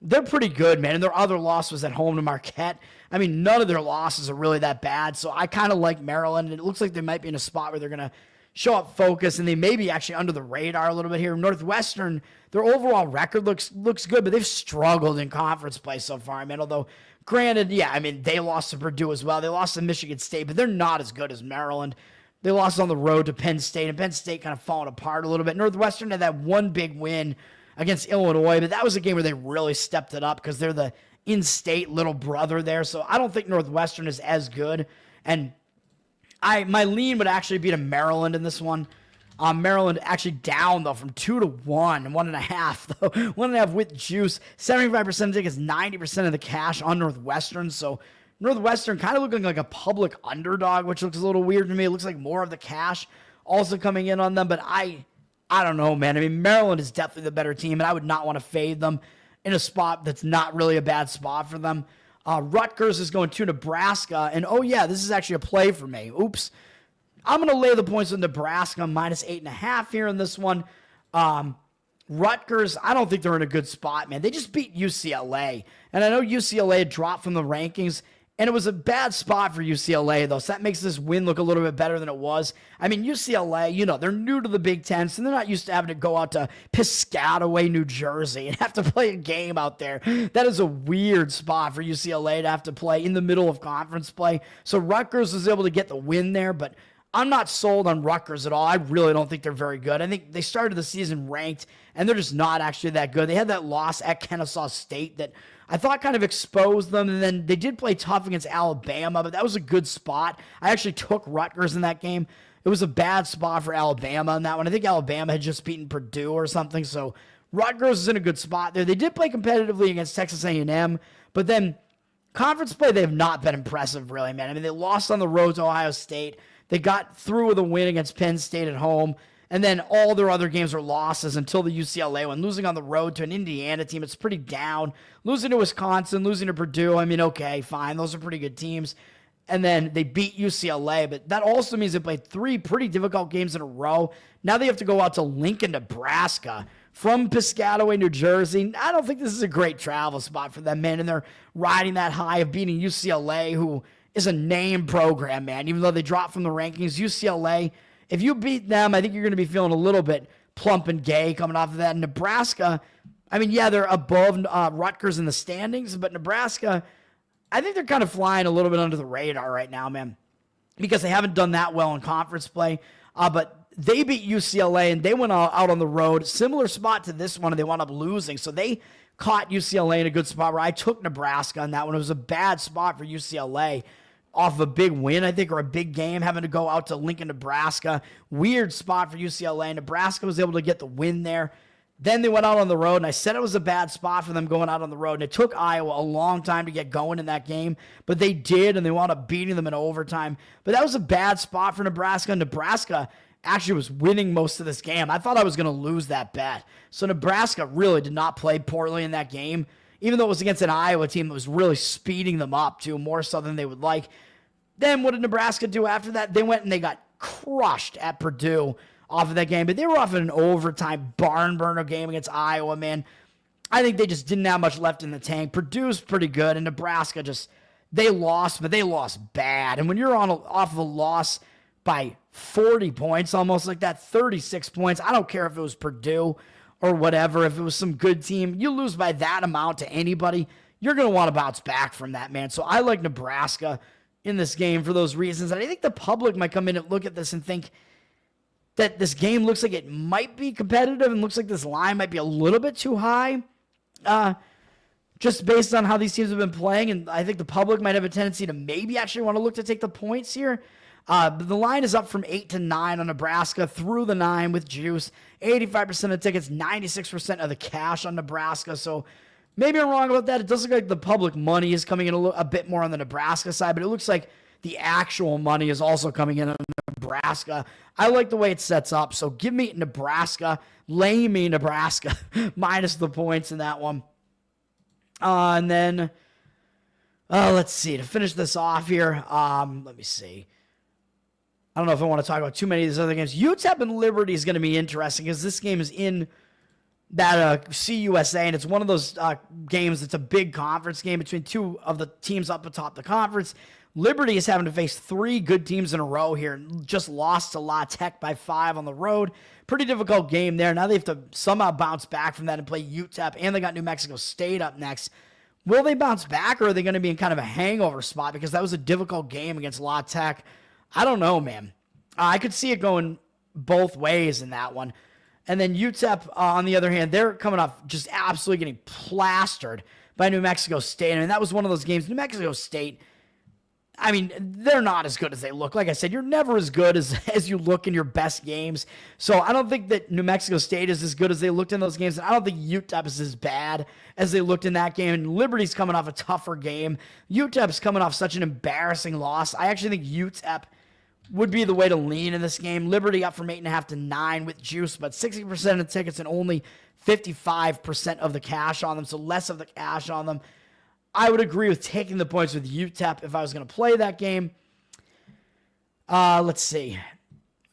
they're pretty good, man. And their other loss was at home to Marquette. I mean, none of their losses are really that bad. So I kind of like Maryland. It looks like they might be in a spot where they're going to show up focus, and they may be actually under the radar a little bit here. Northwestern, their overall record looks good, but they've struggled in conference play so far. I mean, although, granted, yeah, I mean, they lost to Purdue as well. They lost to Michigan State, but they're not as good as Maryland. They lost on the road to Penn State, and Penn State kind of falling apart a little bit. Northwestern had that one big win against Illinois, but that was a game where they really stepped it up because they're the in-state little brother there. So I don't think Northwestern is as good, and my lean would actually be to Maryland in this one. Maryland actually down, though, from 2 to 1, 1.5, though. 1.5 with juice. 75% take is 90% of the cash on Northwestern. So Northwestern kind of looking like a public underdog, which looks a little weird to me. It looks like more of the cash also coming in on them. But I don't know, man. I mean, Maryland is definitely the better team, and I would not want to fade them in a spot that's not really a bad spot for them. Rutgers is going to Nebraska, and oh yeah, this is actually a play for me. Oops. I'm going to lay the points with Nebraska minus 8.5 here in this one. Rutgers, I don't think they're in a good spot, man. They just beat UCLA, and I know UCLA had dropped from the rankings, and it was a bad spot for UCLA, though, so that makes this win look a little bit better than it was. I mean, UCLA, they're new to the Big Ten, so they're not used to having to go out to Piscataway, New Jersey, and have to play a game out there. That is a weird spot for UCLA to have to play in the middle of conference play. So Rutgers was able to get the win there, but I'm not sold on Rutgers at all. I really don't think they're very good. I think they started the season ranked, and they're just not actually that good. They had that loss at Kennesaw State that I thought kind of exposed them, and then they did play tough against Alabama, but that was a good spot. I actually took Rutgers in that game. It was a bad spot for Alabama in that one. I think Alabama had just beaten Purdue or something, so Rutgers is in a good spot there. They did play competitively against Texas A&M, but then conference play, they have not been impressive, really, man. I mean, they lost on the road to Ohio State. They got through with a win against Penn State at home, and then all their other games were losses until the UCLA one. Losing on the road to an Indiana team, it's pretty down. Losing to Wisconsin, losing to Purdue, I mean, okay, fine. Those are pretty good teams. And then they beat UCLA, but that also means they played 3 pretty difficult games in a row. Now they have to go out to Lincoln, Nebraska from Piscataway, New Jersey. I don't think this is a great travel spot for them, man, and they're riding that high of beating UCLA, who is a name program, man. Even though they dropped from the rankings, UCLA, if you beat them, I think you're going to be feeling a little bit plump and gay coming off of that. Nebraska, I mean, yeah, they're above Rutgers in the standings, but Nebraska, I think they're kind of flying a little bit under the radar right now, man, because they haven't done that well in conference play. But they beat UCLA, and they went out on the road, similar spot to this one, and they wound up losing. So they caught UCLA in a good spot where I took Nebraska on that one. It was a bad spot for UCLA off of a big win, I think, or a big game, having to go out to Lincoln, Nebraska. Weird spot for UCLA. Nebraska was able to get the win there. Then they went out on the road, and I said it was a bad spot for them going out on the road. And it took Iowa a long time to get going in that game, but they did, and they wound up beating them in overtime. But that was a bad spot for Nebraska. Nebraska actually was winning most of this game. I thought I was going to lose that bet. So Nebraska really did not play poorly in that game, even though it was against an Iowa team that was really speeding them up, too, more so than they would like. Then what did Nebraska do after that? They went and they got crushed at Purdue off of that game, but they were off in an overtime barn burner game against Iowa, man. I think they just didn't have much left in the tank. Purdue's pretty good, and Nebraska they lost, but they lost bad. And when you're off of a loss by 40 points, almost like that, 36 points, I don't care if it was Purdue or whatever, if it was some good team, you lose by that amount to anybody, you're going to want to bounce back from that, man. So I like Nebraska in this game for those reasons. And I think the public might come in and look at this and think that this game looks like it might be competitive and looks like this line might be a little bit too high, just based on how these teams have been playing. And I think the public might have a tendency to maybe actually want to look to take the points here. But the line is up from 8 to 9 on Nebraska through the 9 with juice. 85% of the tickets, 96% of the cash on Nebraska. So maybe I'm wrong about that. It does look like the public money is coming in a bit more on the Nebraska side, but it looks like the actual money is also coming in on Nebraska. I like the way it sets up. So give me Nebraska. Lay me Nebraska minus the points in that one. And then, let's see. To finish this off here, let me see. I don't know if I want to talk about too many of these other games. UTEP and Liberty is going to be interesting because this game is in that CUSA, and it's one of those games that's a big conference game between two of the teams up atop the conference. Liberty is having to face 3 good teams in a row here and just lost to La Tech by 5 on the road. Pretty difficult game there. Now they have to somehow bounce back from that and play UTEP, and they got New Mexico State up next. Will they bounce back, or are they going to be in kind of a hangover spot because that was a difficult game against La Tech? I don't know, man. I could see it going both ways in that one. And then UTEP, on the other hand, they're coming off just absolutely getting plastered by New Mexico State. I mean, that was one of those games. New Mexico State, I mean, they're not as good as they look. Like I said, you're never as good as you look in your best games. So I don't think that New Mexico State is as good as they looked in those games. And I don't think UTEP is as bad as they looked in that game. And Liberty's coming off a tougher game. UTEP's coming off such an embarrassing loss. I actually think UTEP would be the way to lean in this game. Liberty up from 8.5 to 9 with juice, but 60% of the tickets and only 55% of the cash on them, so less of the cash on them. I would agree with taking the points with UTEP if I was going to play that game. Let's see.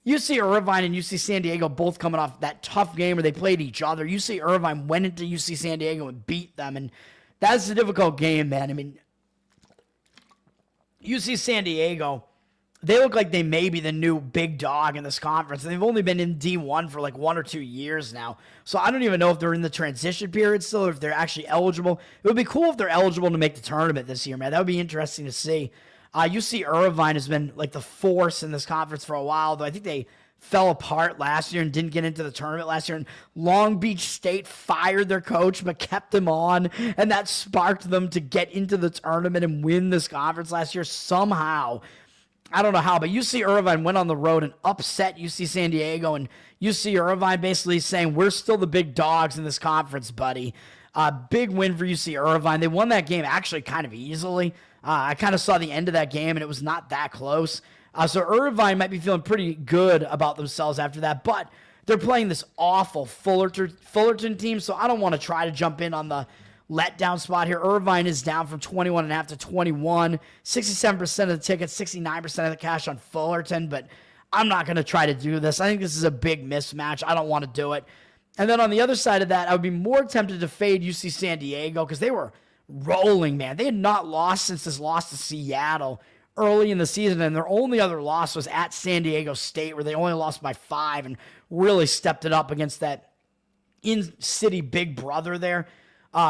UC Irvine and UC San Diego both coming off that tough game where they played each other. UC Irvine went into UC San Diego and beat them, and that's a difficult game, man. I mean, UC San Diego, they look like they may be the new big dog in this conference. And they've only been in D1 for like 1 or 2 years now. So I don't even know if they're in the transition period still, or if they're actually eligible. It would be cool if they're eligible to make the tournament this year, man. That would be interesting to see. UC Irvine has been like the force in this conference for a while, though I think they fell apart last year and didn't get into the tournament last year. And Long Beach State fired their coach but kept him on, and that sparked them to get into the tournament and win this conference last year somehow. I don't know how, but UC Irvine went on the road and upset UC San Diego, and UC Irvine basically saying, we're still the big dogs in this conference, buddy. Big win for UC Irvine. They won that game actually kind of easily. I kind of saw the end of that game, and it was not that close. So Irvine might be feeling pretty good about themselves after that, but they're playing this awful Fullerton team, so I don't want to try to jump in on the letdown spot here. Irvine is down from 21.5 to 21. 67% of the tickets, 69% of the cash on Fullerton, but I'm not going to try to do this. I think this is a big mismatch. I don't want to do it. And then on the other side of that, I would be more tempted to fade UC San Diego because they were rolling, man. They had not lost since this loss to Seattle early in the season, and their only other loss was at San Diego State, where they only lost by 5 and really stepped it up against that in-city big brother there.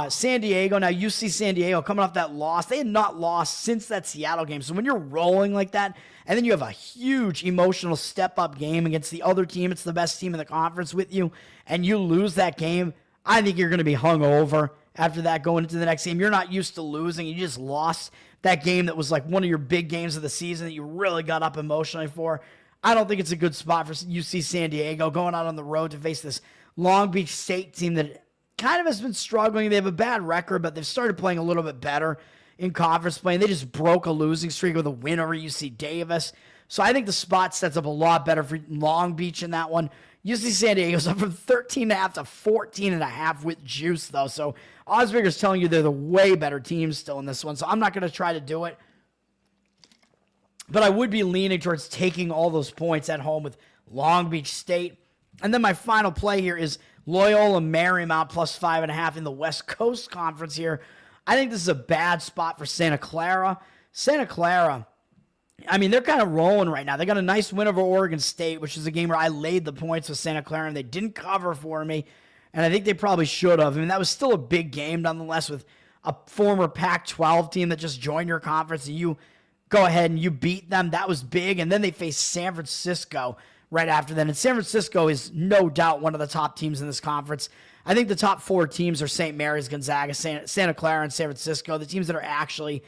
San Diego, now UC San Diego coming off that loss. They had not lost since that Seattle game. So when you're rolling like that, and then you have a huge emotional step-up game against the other team, it's the best team in the conference with you, and you lose that game, I think you're going to be hungover after that going into the next game. You're not used to losing. You just lost that game that was like one of your big games of the season that you really got up emotionally for. I don't think it's a good spot for UC San Diego going out on the road to face this Long Beach State team that kind of has been struggling. They have a bad record, but they've started playing a little bit better in conference play. And they just broke a losing streak with a win over UC Davis. So I think the spot sets up a lot better for Long Beach in that one. UC San Diego's up from 13.5 to 14.5 with juice, though. So Osberger's telling you they're the way better team still in this one. So I'm not going to try to do it. But I would be leaning towards taking all those points at home with Long Beach State. And then my final play here is Loyola Marymount plus 5.5 in the West Coast Conference here. I think this is a bad spot for Santa Clara. Santa Clara, I mean, they're kind of rolling right now. They got a nice win over Oregon State, which is a game where I laid the points with Santa Clara, and they didn't cover for me. And I think they probably should have. I mean, that was still a big game nonetheless with a former Pac-12 team that just joined your conference, and you go ahead and you beat them. That was big. And then they faced San Francisco right after that. And San Francisco is no doubt one of the top teams in this conference. I think the top 4 teams are St. Mary's, Gonzaga, Santa Clara, and San Francisco. The teams that are actually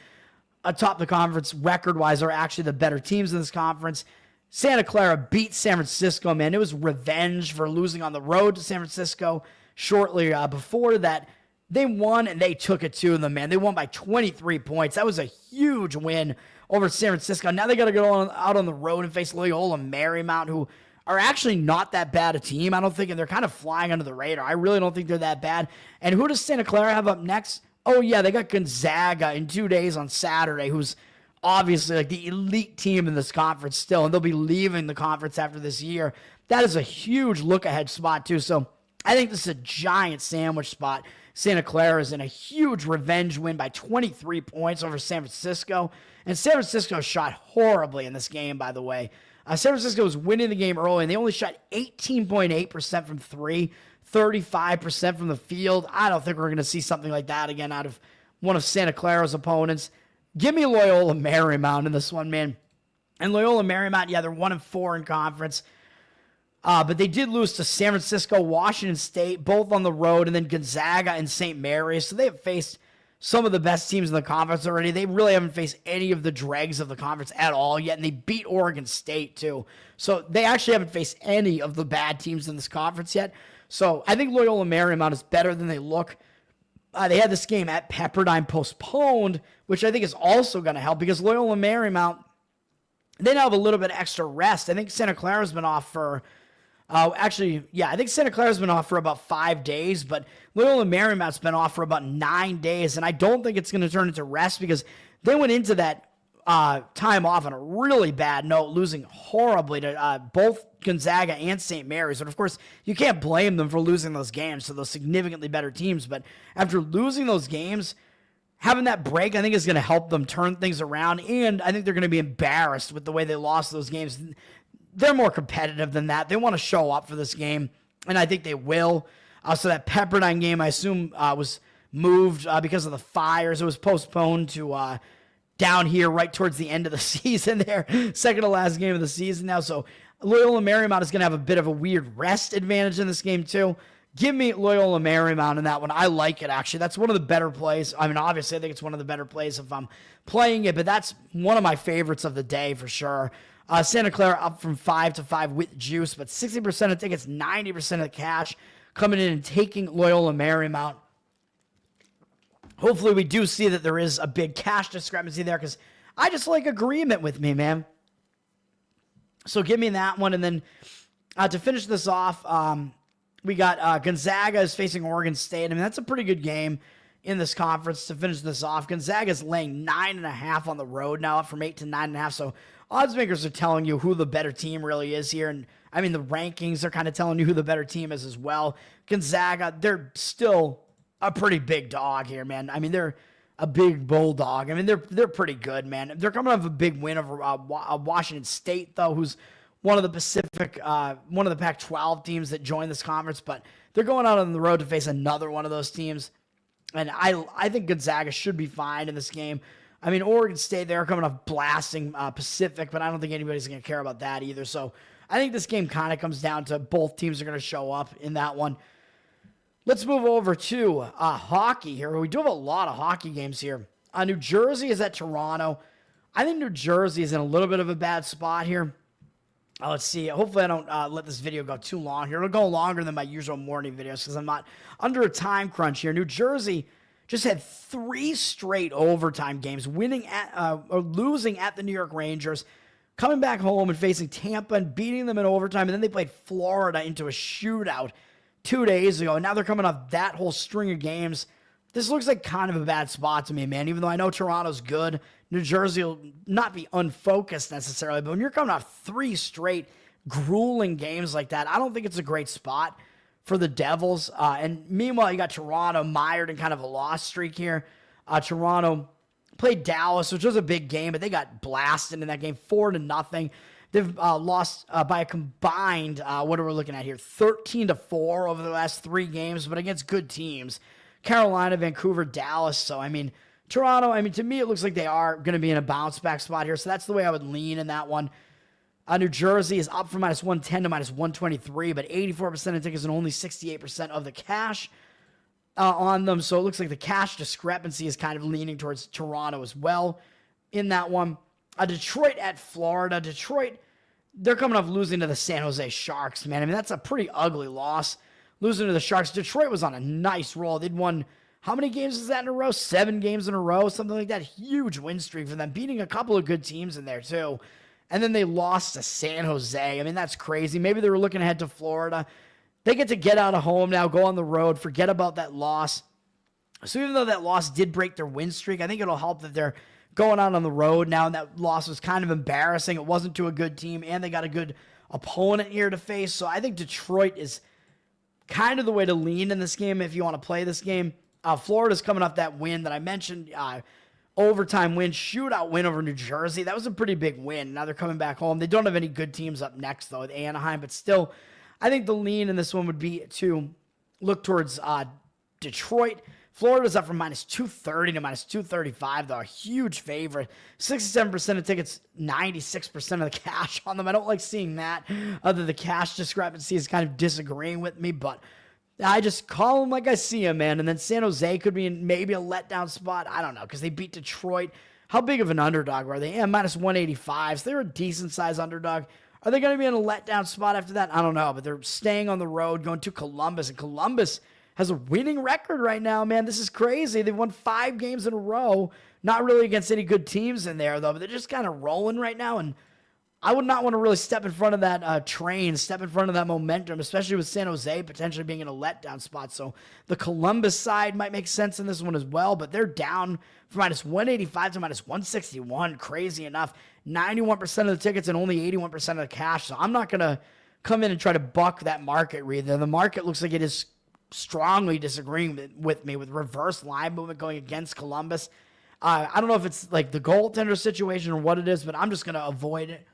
atop the conference record-wise are actually the better teams in this conference. Santa Clara beat San Francisco, man. It was revenge for losing on the road to San Francisco shortly before that. They won, and they took it to them, man. They won by 23 points. That was a huge win over San Francisco. Now they got to go out on the road and face Loyola Marymount, who are actually not that bad a team, I don't think, and they're kind of flying under the radar. I really don't think they're that bad. And who does Santa Clara have up next? Oh, yeah, they got Gonzaga in 2 days on Saturday, who's obviously like the elite team in this conference still, and they'll be leaving the conference after this year. That is a huge look-ahead spot, too. So I think this is a giant sandwich spot. Santa Clara is in a huge revenge win by 23 points over San Francisco. And San Francisco shot horribly in this game, by the way. San Francisco was winning the game early, and they only shot 18.8% from 3, 35% from the field. I don't think we're going to see something like that again out of one of Santa Clara's opponents. Give me Loyola Marymount in this one, man. And Loyola Marymount, yeah, they're 1-4 in conference. But they did lose to San Francisco, Washington State, both on the road, and then Gonzaga and St. Mary's. So they have faced some of the best teams in the conference already. They really haven't faced any of the dregs of the conference at all yet, and they beat Oregon State, too. So they actually haven't faced any of the bad teams in this conference yet. So I think Loyola Marymount is better than they look. They had this game at Pepperdine postponed, which I think is also going to help because Loyola Marymount, they now have a little bit of extra rest. I think Santa Clara's been off for... I think Santa Clara's been off for about 5 days, but Loyola Marymount's been off for about 9 days, and I don't think it's going to turn into rest because they went into that time off on a really bad note, losing horribly to both Gonzaga and St. Mary's. And, of course, you can't blame them for losing those games to those significantly better teams, but after losing those games, having that break, I think, is going to help them turn things around, and I think they're going to be embarrassed with the way they lost those games. They're more competitive than that. They want to show up for this game, and I think they will. So that Pepperdine game, I assume, was moved because of the fires. It was postponed to down here right towards the end of the season there. Second to last game of the season now. So Loyola Marymount is going to have a bit of a weird rest advantage in this game too. Give me Loyola Marymount in that one. I like it, actually. That's one of the better plays. I mean, obviously, I think it's one of the better plays if I'm playing it, but that's one of my favorites of the day for sure. Santa Clara up from 5-5 with juice, but 60% of tickets, 90% of the cash coming in and taking Loyola Marymount. Hopefully we do see that there is a big cash discrepancy there because I just like agreement with me, man. So give me that one. And then to finish this off, we got Gonzaga is facing Oregon State. I mean, that's a pretty good game in this conference to finish this off. Gonzaga's laying 9.5 on the road now, up from 8 to 9.5. So odds makers are telling you who the better team really is here. And I mean, the rankings are kind of telling you who the better team is as well. Gonzaga, they're still a pretty big dog here, man. I mean, they're a big bulldog. I mean, they're pretty good, man. They're coming off a big win over Washington State, though, who's one of the Pac-12 teams that joined this conference. But they're going out on the road to face another one of those teams. And I think Gonzaga should be fine in this game. I mean, Oregon State, they're coming off blasting Pacific, but I don't think anybody's going to care about that either. So I think this game kind of comes down to both teams are going to show up in that one. Let's move over to hockey here. We do have a lot of hockey games here. New Jersey is at Toronto. I think New Jersey is in a little bit of a bad spot here. Let's see. Hopefully I don't let this video go too long here. It'll go longer than my usual morning videos because I'm not under a time crunch here. New Jersey just had 3 straight overtime games, winning or losing at the New York Rangers, coming back home and facing Tampa and beating them in overtime. And then they played Florida into a shootout 2 days ago. And now they're coming off that whole string of games. This looks like kind of a bad spot to me, man. Even though I know Toronto's good, New Jersey will not be unfocused necessarily. But when you're coming off 3 straight grueling games like that, I don't think it's a great spot for the Devils. And meanwhile, you got Toronto mired in kind of a loss streak here. Toronto played Dallas, which was a big game, but they got blasted in that game 4-0. They've lost by a combined, what are we looking at here, 13-4 over the last 3 games, but against good teams. Carolina, Vancouver, Dallas. So, I mean, Toronto, to me, it looks like they are going to be in a bounce-back spot here. So that's the way I would lean in that one. New Jersey is up from -110 to -123, but 84% of tickets and only 68% of the cash on them. So it looks like the cash discrepancy is kind of leaning towards Toronto as well in that one. Detroit at Florida. Detroit, they're coming off losing to the San Jose Sharks, man. That's a pretty ugly loss. Losing to the Sharks. Detroit was on a nice roll. They'd won, how many games is that in a row? 7 games in a row, something like that. Huge win streak for them, beating a couple of good teams in there too. And then they lost to San Jose. That's crazy. Maybe they were looking ahead to Florida. They get to get out of home now, go on the road, forget about that loss. So even though that loss did break their win streak, I think it'll help that they're going out on the road now, and that loss was kind of embarrassing. It wasn't to a good team, and they got a good opponent here to face. So I think Detroit is kind of the way to lean in this game if you want to play this game. Florida's coming off that win that I mentioned, overtime win, shootout win over New Jersey. That was a pretty big win. Now they're coming back home. They don't have any good teams up next, though, with Anaheim, but still, I think the lean in this one would be to look towards Detroit. Florida's up from -230 to -235, though. A huge favorite. 67% of tickets, 96% of the cash on them. I don't like seeing that. The cash discrepancy is kind of disagreeing with me, but I just call them like I see them, man. And then San Jose could be in maybe a letdown spot. I don't know, because they beat Detroit. How big of an underdog were they? Yeah, -185. So they're a decent-sized underdog. Are they going to be in a letdown spot after that? I don't know, but they're staying on the road, going to Columbus, and Columbus has a winning record right now, man. This is crazy. They've won 5 games in a row. Not really against any good teams in there, though, but they're just kind of rolling right now, and I would not want to really step in front of that train, step in front of that momentum, especially with San Jose potentially being in a letdown spot. So the Columbus side might make sense in this one as well, but they're down from -185 to -161. Crazy enough. 91% of the tickets and only 81% of the cash. So I'm not going to come in and try to buck that market read there. The market looks like it is strongly disagreeing with me with reverse line movement going against Columbus. I don't know if it's like the goaltender situation or what it is, but I'm just going to avoid it.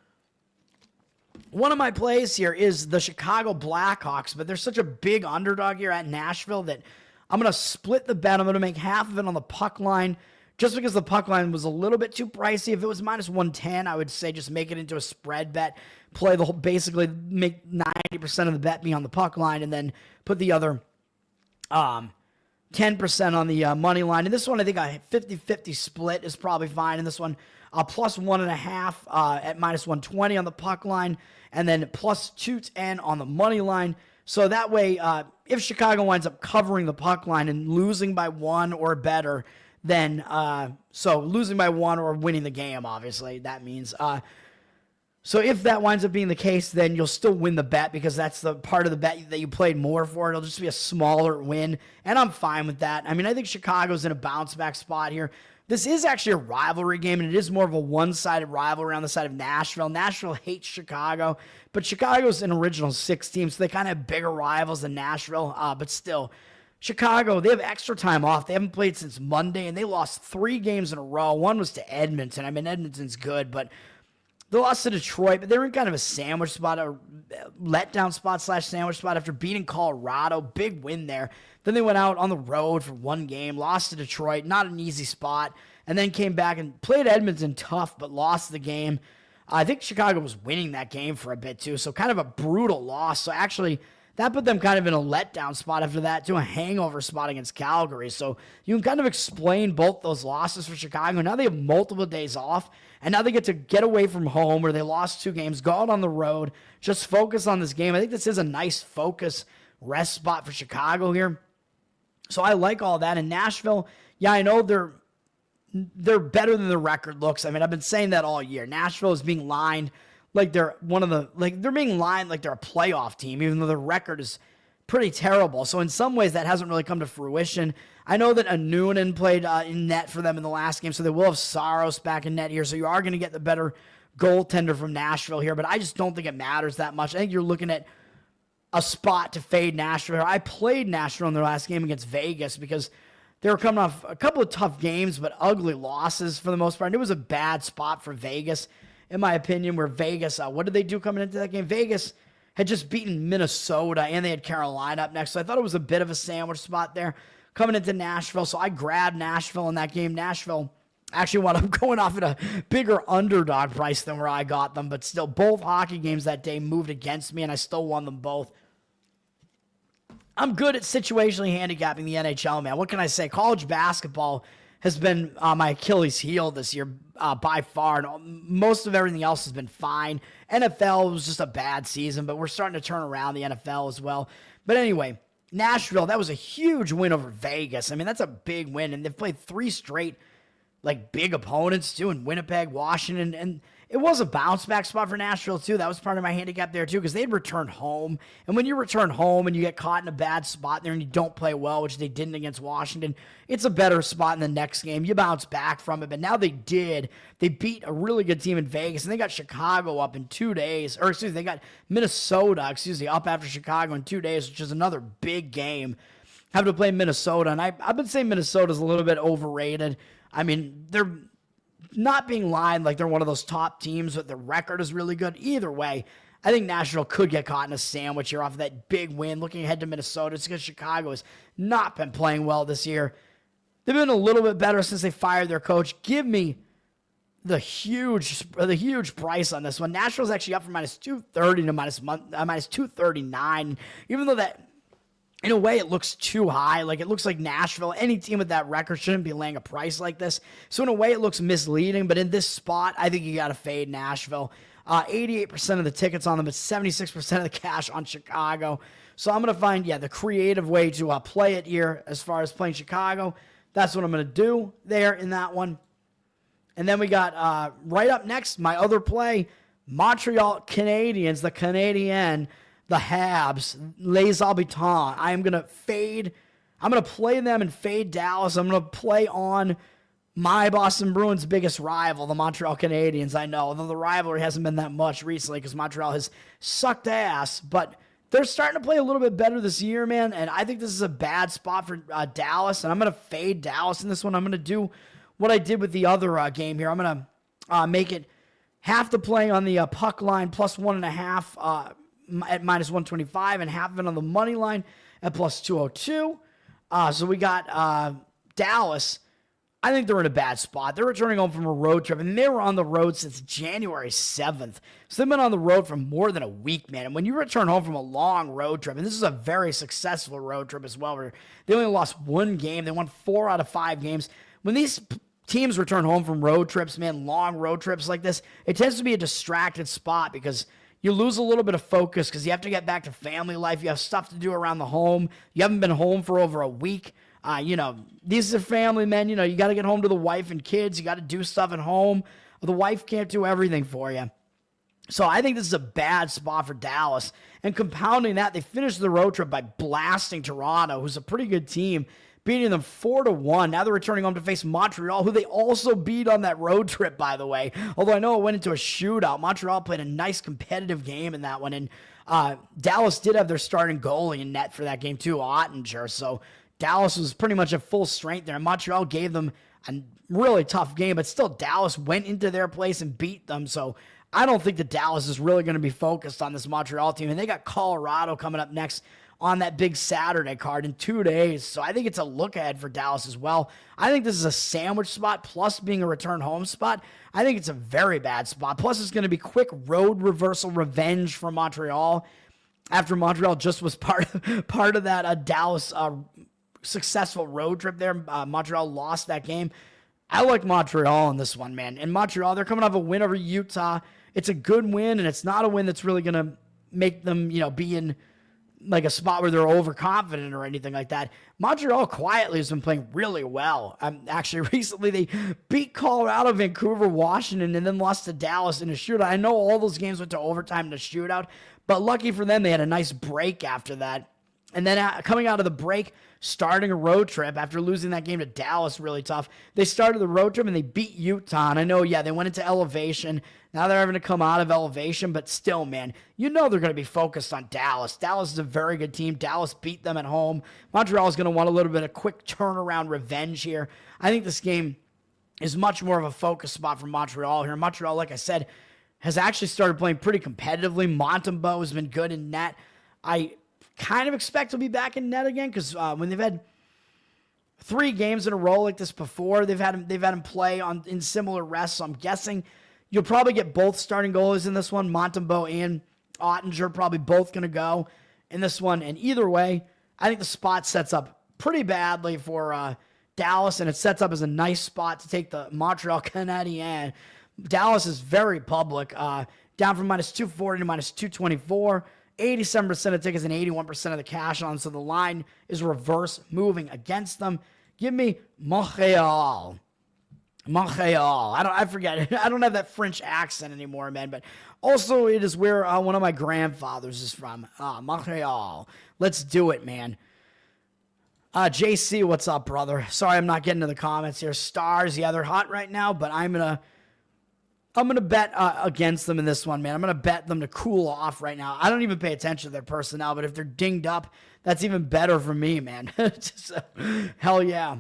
One of my plays here is the Chicago Blackhawks, but they're such a big underdog here at Nashville that I'm going to split the bet. I'm going to make half of it on the puck line just because the puck line was a little bit too pricey. If it was -110, I would say just make it into a spread bet. Play the whole, basically make 90% of the bet be on the puck line and then put the other 10% on the money line. And this one, I think a 50-50 split is probably fine. And this one, +1.5 at -120 on the puck line, and then +210 on the money line. So that way, if Chicago winds up covering the puck line and losing by 1 or better, then so losing by 1 or winning the game, obviously that means. So if that winds up being the case, then you'll still win the bet because that's the part of the bet that you played more for. It'll just be a smaller win, and I'm fine with that. I think Chicago's in a bounce-back spot here. This is actually a rivalry game, and it is more of a one-sided rivalry on the side of Nashville. Nashville hates Chicago, but Chicago's an original 6 team, so they kind of have bigger rivals than Nashville, but still. Chicago, they have extra time off. They haven't played since Monday, and they lost 3 games in a row. One was to Edmonton. Edmonton's good, but they lost to Detroit, but they were in kind of a sandwich spot, a letdown spot / sandwich spot after beating Colorado. Big win there. Then they went out on the road for 1 game, lost to Detroit, not an easy spot, and then came back and played Edmonton tough, but lost the game. I think Chicago was winning that game for a bit too, so kind of a brutal loss. So actually, that put them kind of in a letdown spot after that to a hangover spot against Calgary. So you can kind of explain both those losses for Chicago. Now they have multiple days off, and now they get to get away from home where they lost 2 games, go out on the road, just focus on this game. I think this is a nice focus rest spot for Chicago here. So I like all that. In Nashville, yeah, I know they're better than the record looks. I've been saying that all year. Nashville is being lined like they're they're being lined like they're a playoff team, even though their record is pretty terrible. So in some ways, that hasn't really come to fruition. I know that Noonan played in net for them in the last game, so they will have Saros back in net here. So you are going to get the better goaltender from Nashville here, but I just don't think it matters that much. I think you're looking at a spot to fade Nashville. I played Nashville in their last game against Vegas because they were coming off a couple of tough games, but ugly losses for the most part. And it was a bad spot for Vegas, in my opinion, where Vegas, what did they do coming into that game? Vegas had just beaten Minnesota, and they had Carolina up next. So I thought it was a bit of a sandwich spot there coming into Nashville. So I grabbed Nashville in that game. Nashville actually wound up going off at a bigger underdog price than where I got them. But still, both hockey games that day moved against me, and I still won them both. I'm good at situationally handicapping the NHL, man. What can I say? College basketball has been my Achilles heel this year by far. And most of everything else has been fine. NFL was just a bad season, but we're starting to turn around the NFL as well. But anyway, Nashville, that was a huge win over Vegas. I mean, that's a big win. And they've played 3 straight, like, big opponents, too, in Winnipeg, Washington, and it was a bounce-back spot for Nashville, too. That was part of my handicap there, too, because they'd returned home. And when you return home and you get caught in a bad spot there and you don't play well, which they didn't against Washington, it's a better spot in the next game. You bounce back from it, but now they did. They beat a really good team in Vegas, and they got Chicago up in 2 days. Or, excuse me, they got Minnesota, up after Chicago in 2 days, which is another big game. Have to play Minnesota, and I've been saying Minnesota's a little bit overrated. I mean, they're not being lined like they're one of those top teams, but the record is really good. Either way, I think Nashville could get caught in a sandwich here off of that big win. Looking ahead to Minnesota, it's because Chicago has not been playing well this year. They've been a little bit better since they fired their coach. Give me the huge price on this one. Nashville's actually up from minus 230 to minus 239. Even though that, in a way, it looks too high. Like, it looks like Nashville, any team with that record shouldn't be laying a price like this. So in a way, it looks misleading. But in this spot, I think you got to fade Nashville. 88% of the tickets on them, but 76% of the cash on Chicago. So I'm going to find, the creative way to play it here as far as playing Chicago. That's what I'm going to do there in that one. And then we got right up next, my other play, Montreal Canadiens, the Canadiens, the Habs, Les Habitants. I'm going to play them and fade Dallas. I'm going to play on my Boston Bruins' biggest rival, the Montreal Canadiens. I know, although the rivalry hasn't been that much recently because Montreal has sucked ass, but they're starting to play a little bit better this year, man, and I think this is a bad spot for Dallas, and I'm going to fade Dallas in this one. I'm going to do what I did with the other game here. I'm going to make it half the play on the puck line, plus 1.5 at minus 125, and half of it on the money line at plus 202. So we got Dallas. I think they're in a bad spot. They're returning home from a road trip, and they were on the road since January 7th. So they've been on the road for more than a week, man. And when you return home from a long road trip, and this is a very successful road trip as well, where they only lost 1 game. They won 4 out of 5 games. When these teams return home from road trips, man, long road trips like this, it tends to be a distracted spot because you lose a little bit of focus because you have to get back to family life. You have stuff to do around the home. You haven't been home for over a week. These are family men. You got to get home to the wife and kids. You got to do stuff at home. The wife can't do everything for you. So I think this is a bad spot for Dallas. And compounding that, they finished the road trip by blasting Toronto, who's a pretty good team, beating them 4-1. Now they're returning home to face Montreal, who they also beat on that road trip, by the way. Although I know it went into a shootout. Montreal played a nice competitive game in that one. And Dallas did have their starting goalie in net for that game too, Ottinger. So Dallas was pretty much at full strength there. And Montreal gave them a really tough game, but still Dallas went into their place and beat them. So I don't think that Dallas is really going to be focused on this Montreal team. And they got Colorado coming up next on that big Saturday card in 2 days. So I think it's a look ahead for Dallas as well. I think this is a sandwich spot plus being a return home spot. I think it's a very bad spot. Plus it's going to be quick road reversal revenge for Montreal after Montreal just was part of that Dallas successful road trip there. Montreal lost that game. I like Montreal in this one, man. And Montreal, they're coming off a win over Utah. It's a good win, and it's not a win that's really going to make them, be in like a spot where they're overconfident or anything like that. Montreal quietly has been playing really well. Actually, recently they beat Colorado, Vancouver, Washington, and then lost to Dallas in a shootout. I know all those games went to overtime in a shootout, but lucky for them, they had a nice break after that. And then coming out of the break, starting a road trip after losing that game to Dallas really tough. They started the road trip and they beat Utah. And I know, they went into elevation. Now they're having to come out of elevation, but still, man, they're going to be focused on Dallas. Dallas is a very good team. Dallas beat them at home. Montreal is going to want a little bit of quick turnaround revenge here. I think this game is much more of a focus spot for Montreal here. Montreal, like I said, has actually started playing pretty competitively. Montembeault has been good in net. I kind of expect he'll be back in net again because when they've had 3 games in a row like this before, they've had him play in similar rests. So I'm guessing you'll probably get both starting goalies in this one. Montembeault and Ottinger probably both going to go in this one. And either way, I think the spot sets up pretty badly for Dallas, and it sets up as a nice spot to take the Montreal Canadiens. Dallas is very public, down from minus 240 to minus 224. 87% of tickets and 81% of the cash on, so the line is reverse moving against them. Give me Montreal. I forget it. I don't have that French accent anymore, man, but also it is where one of my grandfathers is from. Montreal. Let's do it, man. JC, what's up, brother? Sorry I'm not getting to the comments here. Stars, they're hot right now, but I'm gonna bet against them in this one, man. I'm gonna bet them to cool off right now. I don't even pay attention to their personnel, but if they're dinged up, that's even better for me, man. So, hell yeah.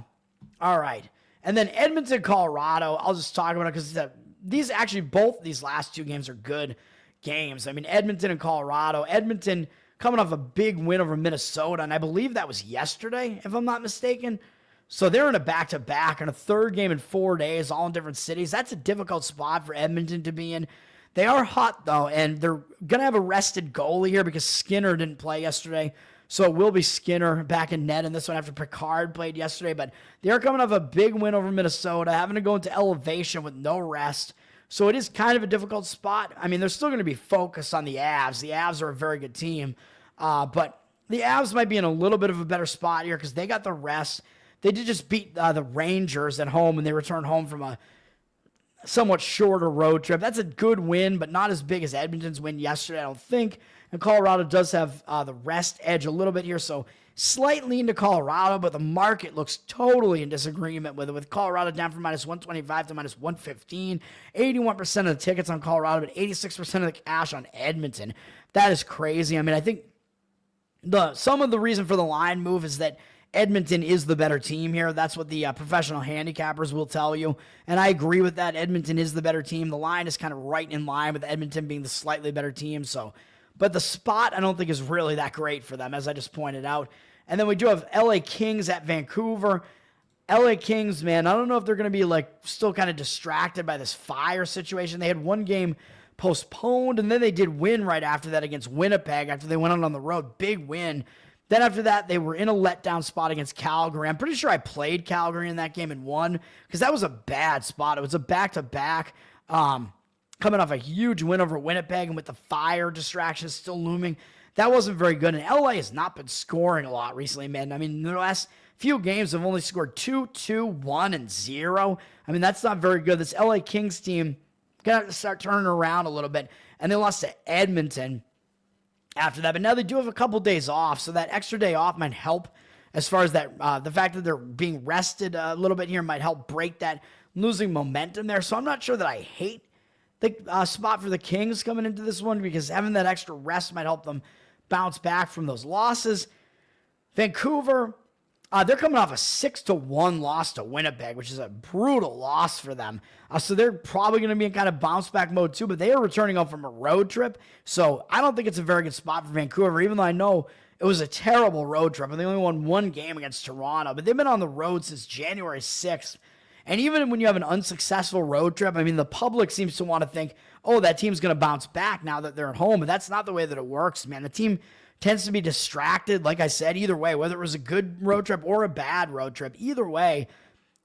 All right. And then Edmonton, Colorado. I'll just talk about it because both these last 2 games are good games. I mean, Edmonton and Colorado. Edmonton coming off a big win over Minnesota, and I believe that was yesterday, if I'm not mistaken. So they're in a back-to-back and a 3rd game in 4 days, all in different cities. That's a difficult spot for Edmonton to be in. They are hot, though, and they're going to have a rested goalie here because Skinner didn't play yesterday. So it will be Skinner back in net in this one after Picard played yesterday. But they are coming off a big win over Minnesota, having to go into elevation with no rest. So it is kind of a difficult spot. I mean, they're still going to be focused on the Avs. The Avs are a very good team. But the Avs might be in a little bit of a better spot here because they got the rest. They did just beat the Rangers at home when they returned home from a somewhat shorter road trip. That's a good win, but not as big as Edmonton's win yesterday, I don't think. And Colorado does have the rest edge a little bit here, so slight lean to Colorado, but the market looks totally in disagreement with it, with Colorado down from minus 125 to minus 115. 81% of the tickets on Colorado, but 86% of the cash on Edmonton. That is crazy. I mean, I think some of the reason for the line move is that Edmonton is the better team here. That's what the professional handicappers will tell you. And I agree with that. Edmonton is the better team. The line is kind of right in line with Edmonton being the slightly better team. But the spot I don't think is really that great for them, as I just pointed out. And then we do have LA Kings at Vancouver. LA Kings, man, I don't know if they're going to be still kind of distracted by this fire situation. They had one game postponed, and then they did win right after that against Winnipeg after they went on the road. Big win. Then after that, they were in a letdown spot against Calgary. I'm pretty sure I played Calgary in that game and won because that was a bad spot. It was a back-to-back coming off a huge win over Winnipeg, and with the fire distractions still looming, that wasn't very good. And LA has not been scoring a lot recently, man. I mean, in the last few games, they've only scored 2, 2, 1, and 0. I mean, that's not very good. This LA Kings team going to have to start turning around a little bit. And they lost to Edmonton after that, but now they do have a couple days off, so that extra day off might help as far as that. The fact that they're being rested a little bit here might help break that losing momentum there. So I'm not sure that I hate the spot for the Kings coming into this one because having that extra rest might help them bounce back from those losses. Vancouver, they're coming off a 6-1 loss to Winnipeg, which is a brutal loss for them. So they're probably going to be in kind of bounce back mode too, but they are returning home from a road trip. So I don't think it's a very good spot for Vancouver, even though I know it was a terrible road trip and they only won one game against Toronto, but they've been on the road since January 6th. And even when you have an unsuccessful road trip, I mean, the public seems to want to think, oh, that team's going to bounce back now that they're at home. But that's not the way that it works, man. The team tends to be distracted, like I said, either way, whether it was a good road trip or a bad road trip. Either way,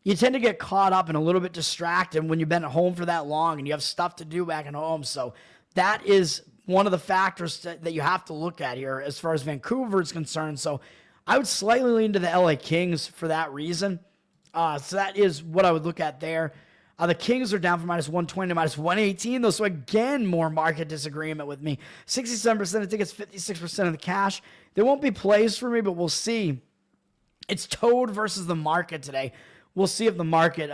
you tend to get caught up and a little bit distracted when you've been at home for that long and you have stuff to do back at home. So that is one of the factors that you have to look at here as far as Vancouver is concerned. So I would slightly lean to the LA Kings for that reason. So that is what I would look at there. The Kings are down from -120 to -118, though. So again, more market disagreement with me. 67% of tickets, 56% of the cash. There won't be plays for me, but we'll see. It's Toad versus the market today. We'll see if the market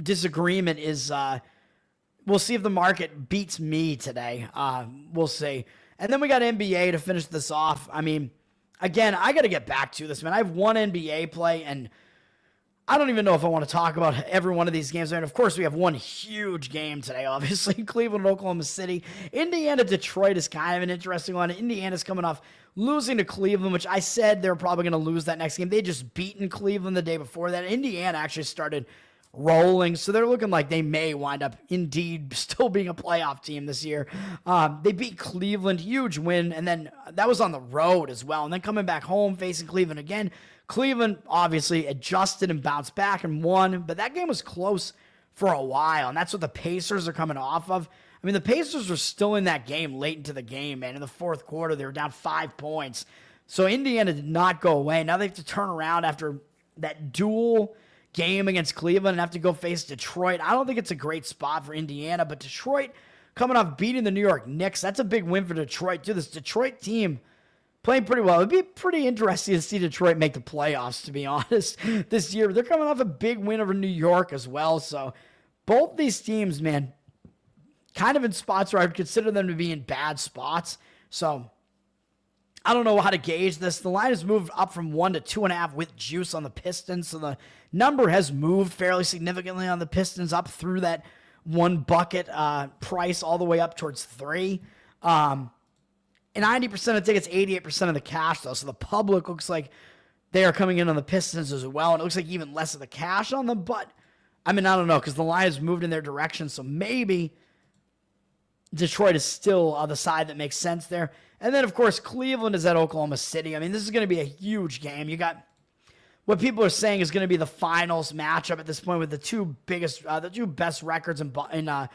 disagreement is. We'll see if the market beats me today. We'll see. And then we got NBA to finish this off. I mean, again, I got to get back to this, man. I have one NBA play, and I don't even know if I want to talk about every one of these games. And of course, we have one huge game today, obviously. Cleveland and Oklahoma City. Indiana, Detroit is kind of an interesting one. Indiana's coming off losing to Cleveland, which I said they were probably going to lose that next game. They just beaten Cleveland the day before that. Indiana actually started rolling, so they're looking like they may wind up indeed still being a playoff team this year. They beat Cleveland, huge win, and then that was on the road as well. And then coming back home, facing Cleveland again. Cleveland obviously adjusted and bounced back and won, but that game was close for a while, and that's what the Pacers are coming off of. I mean, the Pacers were still in that game late into the game, man. In the fourth quarter, they were down 5 points. So Indiana did not go away. Now they have to turn around after that dual game against Cleveland and have to go face Detroit. I don't think it's a great spot for Indiana, but Detroit coming off beating the New York Knicks, that's a big win for Detroit, too. This Detroit team playing pretty well. It'd be pretty interesting to see Detroit make the playoffs, to be honest, this year. They're coming off a big win over New York as well. So both these teams, man, kind of in spots where I would consider them to be in bad spots. So I don't know how to gauge this. The line has moved up from 1 to 2.5 with juice on the Pistons. So the number has moved fairly significantly on the Pistons up through that one bucket price all the way up towards 3. And 90% of tickets, 88% of the cash, though. So the public looks like they are coming in on the Pistons as well. And it looks like even less of the cash on them. But, I mean, I don't know, because the line has moved in their direction. So maybe Detroit is still the side that makes sense there. And then, of course, Cleveland is at Oklahoma City. I mean, this is going to be a huge game. You got what people are saying is going to be the finals matchup at this point with the two best records in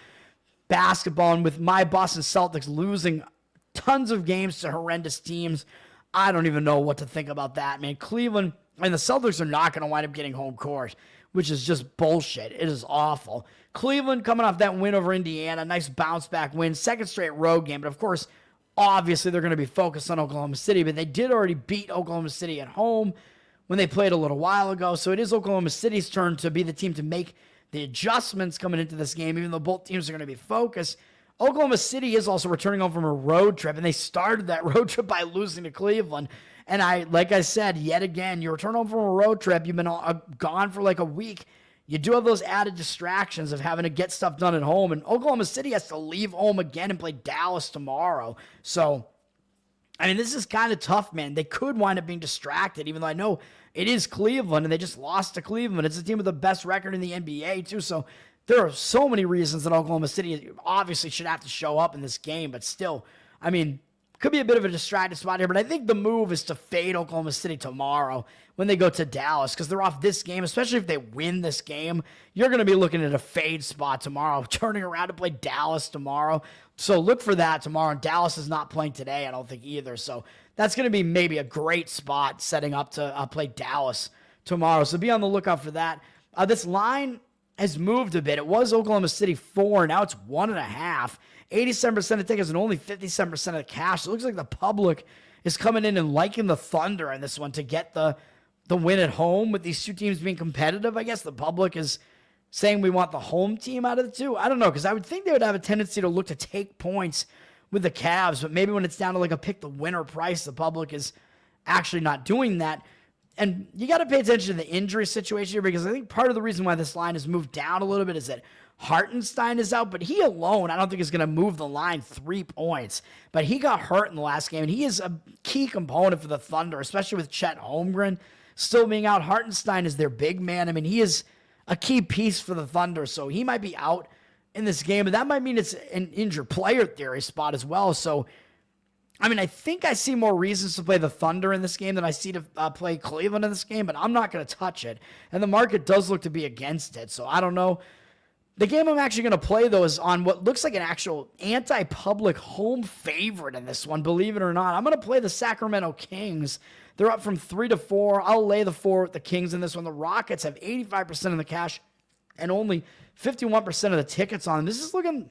basketball, and with my Boston Celtics losing tons of games to horrendous teams. I don't even know what to think about that, man. Cleveland and the Celtics are not going to wind up getting home court, which is just bullshit. It is awful. Cleveland coming off that win over Indiana, nice bounce back win, second straight road game, but of course, obviously, they're going to be focused on Oklahoma City, but they did already beat Oklahoma City at home when they played a little while ago. So it is Oklahoma City's turn to be the team to make the adjustments coming into this game, even though both teams are going to be focused. Oklahoma City is also returning home from a road trip, and they started that road trip by losing to Cleveland. And like I said, yet again, you return home from a road trip, you've been gone for like a week. You do have those added distractions of having to get stuff done at home. And Oklahoma City has to leave home again and play Dallas tomorrow. So, I mean, this is kind of tough, man. They could wind up being distracted, even though I know it is Cleveland, and they just lost to Cleveland. It's a team with the best record in the NBA, too. So, there are so many reasons that Oklahoma City obviously should have to show up in this game. But still, I mean, could be a bit of a distracted spot here, but I think the move is to fade Oklahoma City tomorrow when they go to Dallas, because they're off this game, especially if they win this game. You're going to be looking at a fade spot tomorrow, turning around to play Dallas tomorrow. So look for that tomorrow. And Dallas is not playing today, I don't think, either. So that's going to be maybe a great spot setting up to play Dallas tomorrow. So be on the lookout for that. This line has moved a bit. It was Oklahoma City 4. Now it's 1.5. 87% of tickets and only 57% of the cash. So it looks like the public is coming in and liking the Thunder in this one to get the win at home with these two teams being competitive. I guess the public is saying we want the home team out of the two. I don't know, because I would think they would have a tendency to look to take points with the Cavs, but maybe when it's down to like a pick the winner price, the public is actually not doing that. And you got to pay attention to the injury situation here, because I think part of the reason why this line has moved down a little bit is that Hartenstein is out, but he alone I don't think is going to move the line 3 points. But he got hurt in the last game, and he is a key component for the Thunder, especially with Chet Holmgren still being out. Hartenstein is their big man. I mean, he is a key piece for the Thunder, so he might be out in this game, but that might mean it's an injured player theory spot as well. So, I mean, I think I see more reasons to play the Thunder in this game than I see to play Cleveland in this game, but I'm not going to touch it. And the market does look to be against it, so I don't know. The game I'm actually going to play, though, is on what looks like an actual anti-public home favorite in this one, believe it or not. I'm going to play the Sacramento Kings. They're up from 3 to 4. I'll lay the 4 with the Kings in this one. The Rockets have 85% of the cash, and only 51% of the tickets on. This is looking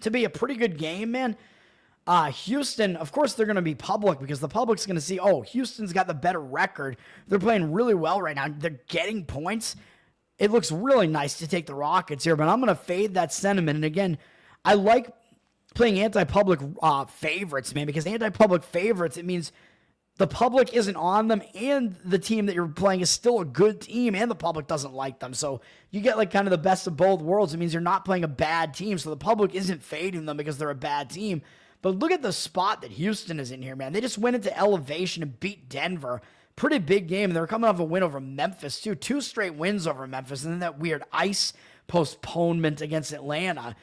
to be a pretty good game, man. Houston, of course, they're going to be public because the public's going to see, oh, Houston's got the better record. They're playing really well right now. They're getting points. It looks really nice to take the Rockets here, but I'm going to fade that sentiment. And again, I like playing anti-public favorites, man, because anti-public favorites, it means the public isn't on them and the team that you're playing is still a good team and the public doesn't like them. So you get like kind of the best of both worlds. It means you're not playing a bad team, so the public isn't fading them because they're a bad team. But look at the spot that Houston is in here, man. They just went into elevation and beat Denver. Pretty big game. They were coming off a win over Memphis, too. 2 straight wins over Memphis, and then that weird ice postponement against Atlanta.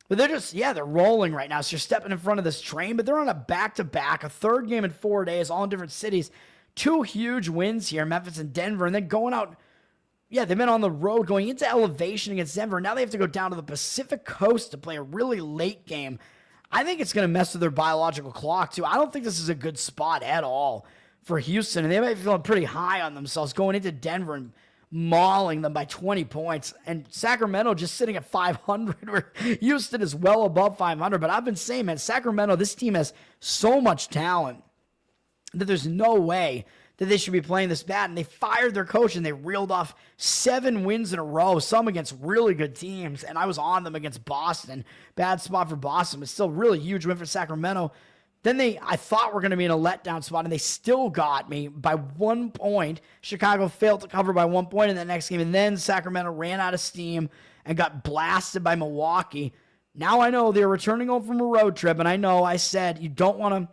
But they're just, they're rolling right now. So you're stepping in front of this train, but they're on a back-to-back, a third game in 4 days, all in different cities. 2 huge wins here, Memphis and Denver, and then going out. They've been on the road going into elevation against Denver. Now they have to go down to the Pacific Coast to play a really late game. I think it's going to mess with their biological clock, too. I don't think this is a good spot at all for Houston, and they might be feeling pretty high on themselves going into Denver and mauling them by 20 points. And Sacramento just sitting at 500, where Houston is well above 500. But I've been saying, man, Sacramento, this team has so much talent that there's no way that they should be playing this bad. And they fired their coach, and they reeled off 7 wins in a row, some against really good teams. And I was on them against Boston. Bad spot for Boston, but still really huge win for Sacramento. Then I thought we're going to be in a letdown spot, and they still got me by 1 point. Chicago failed to cover by 1 point in the next game, and then Sacramento ran out of steam and got blasted by Milwaukee. Now I know they're returning home from a road trip, and I know I said you don't want to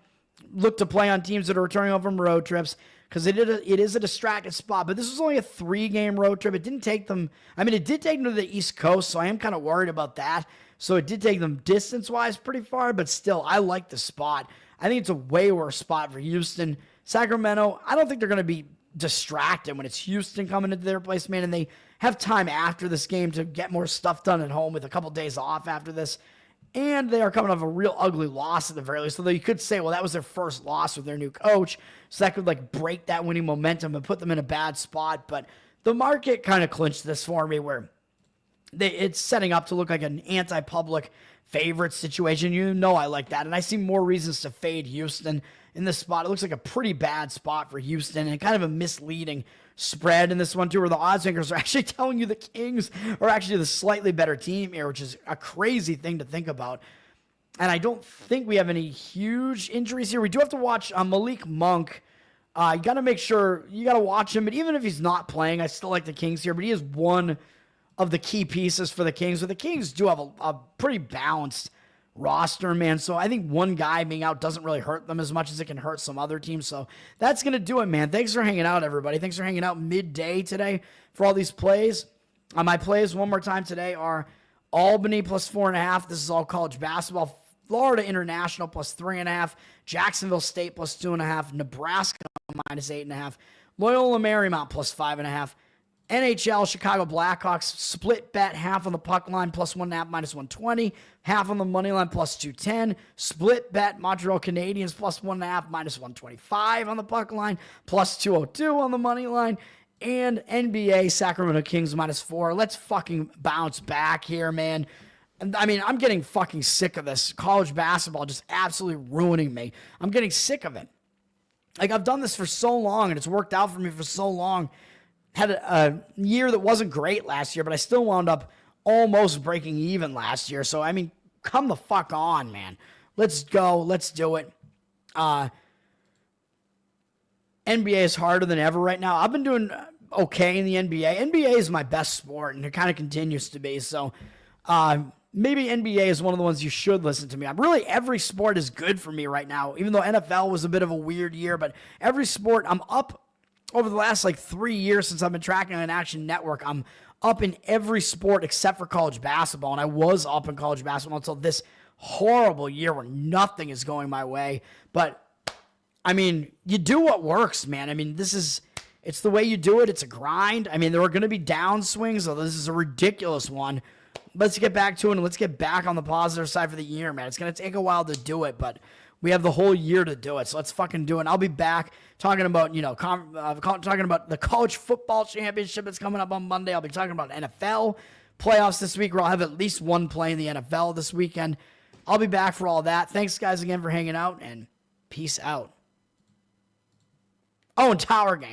look to play on teams that are returning home from road trips because it is a distracted spot. But this was only a 3-game road trip. It didn't take them. It did take them to the East Coast, so I am kind of worried about that. So it did take them distance-wise pretty far, but still, I like the spot. I think it's a way worse spot for Houston. Sacramento, I don't think they're going to be distracted when it's Houston coming into their place, man, and they have time after this game to get more stuff done at home with a couple days off after this. And they are coming off a real ugly loss at the very least. So you could say, well, that was their first loss with their new coach. So that could break that winning momentum and put them in a bad spot. But the market kind of clinched this for me where it's setting up to look like an anti-public favorite situation. I like that. And I see more reasons to fade Houston in this spot. It looks like a pretty bad spot for Houston and kind of a misleading spread in this one too, where the odds makers are actually telling you the Kings are actually the slightly better team here, which is a crazy thing to think about. And I don't think we have any huge injuries here. We do have to watch Malik Monk. You got to make sure you got to watch him. But even if he's not playing, I still like the Kings here. But he is one of the key pieces for the Kings. But the Kings do have a pretty balanced roster, man. So I think one guy being out doesn't really hurt them as much as it can hurt some other teams. So that's going to do it, man. Thanks for hanging out, everybody. Thanks for hanging out midday today for all these plays. My plays one more time today are Albany plus 4.5. This is all college basketball. Florida International plus 3.5. Jacksonville State plus 2.5. Nebraska minus 8.5. Loyola Marymount plus 5.5. NHL, Chicago Blackhawks, split bet, half on the puck line, plus 1.5, minus 120. Half on the money line, plus 210. Split bet, Montreal Canadiens, plus 1.5, minus 125 on the puck line, plus 202 on the money line. And NBA, Sacramento Kings, minus 4. Let's fucking bounce back here, man. I'm getting fucking sick of this. College basketball just absolutely ruining me. I'm getting sick of it. I've done this for so long, and it's worked out for me for so long. Had a year that wasn't great last year, but I still wound up almost breaking even last year. So, come the fuck on, man. Let's go. Let's do it. NBA is harder than ever right now. I've been doing okay in the NBA. NBA is my best sport, and it kind of continues to be. So, maybe NBA is one of the ones you should listen to me. Really, every sport is good for me right now, even though NFL was a bit of a weird year. But every sport, I'm up. Over the last 3 years since I've been tracking on Action Network, I'm up in every sport except for college basketball. And I was up in college basketball until this horrible year where nothing is going my way. But, you do what works, man. It's the way you do it. It's a grind. There are going to be downswings, although this is a ridiculous one. Let's get back to it, and let's get back on the positive side for the year, man. It's going to take a while to do it, but We have the whole year to do it, so let's fucking do it. I'll be back talking about, talking about the college football championship that's coming up on Monday. I'll be talking about NFL playoffs this week, where I'll have at least one play in the NFL this weekend. I'll be back for all that. Thanks, guys, again for hanging out, and peace out. Oh, and Tower Gang.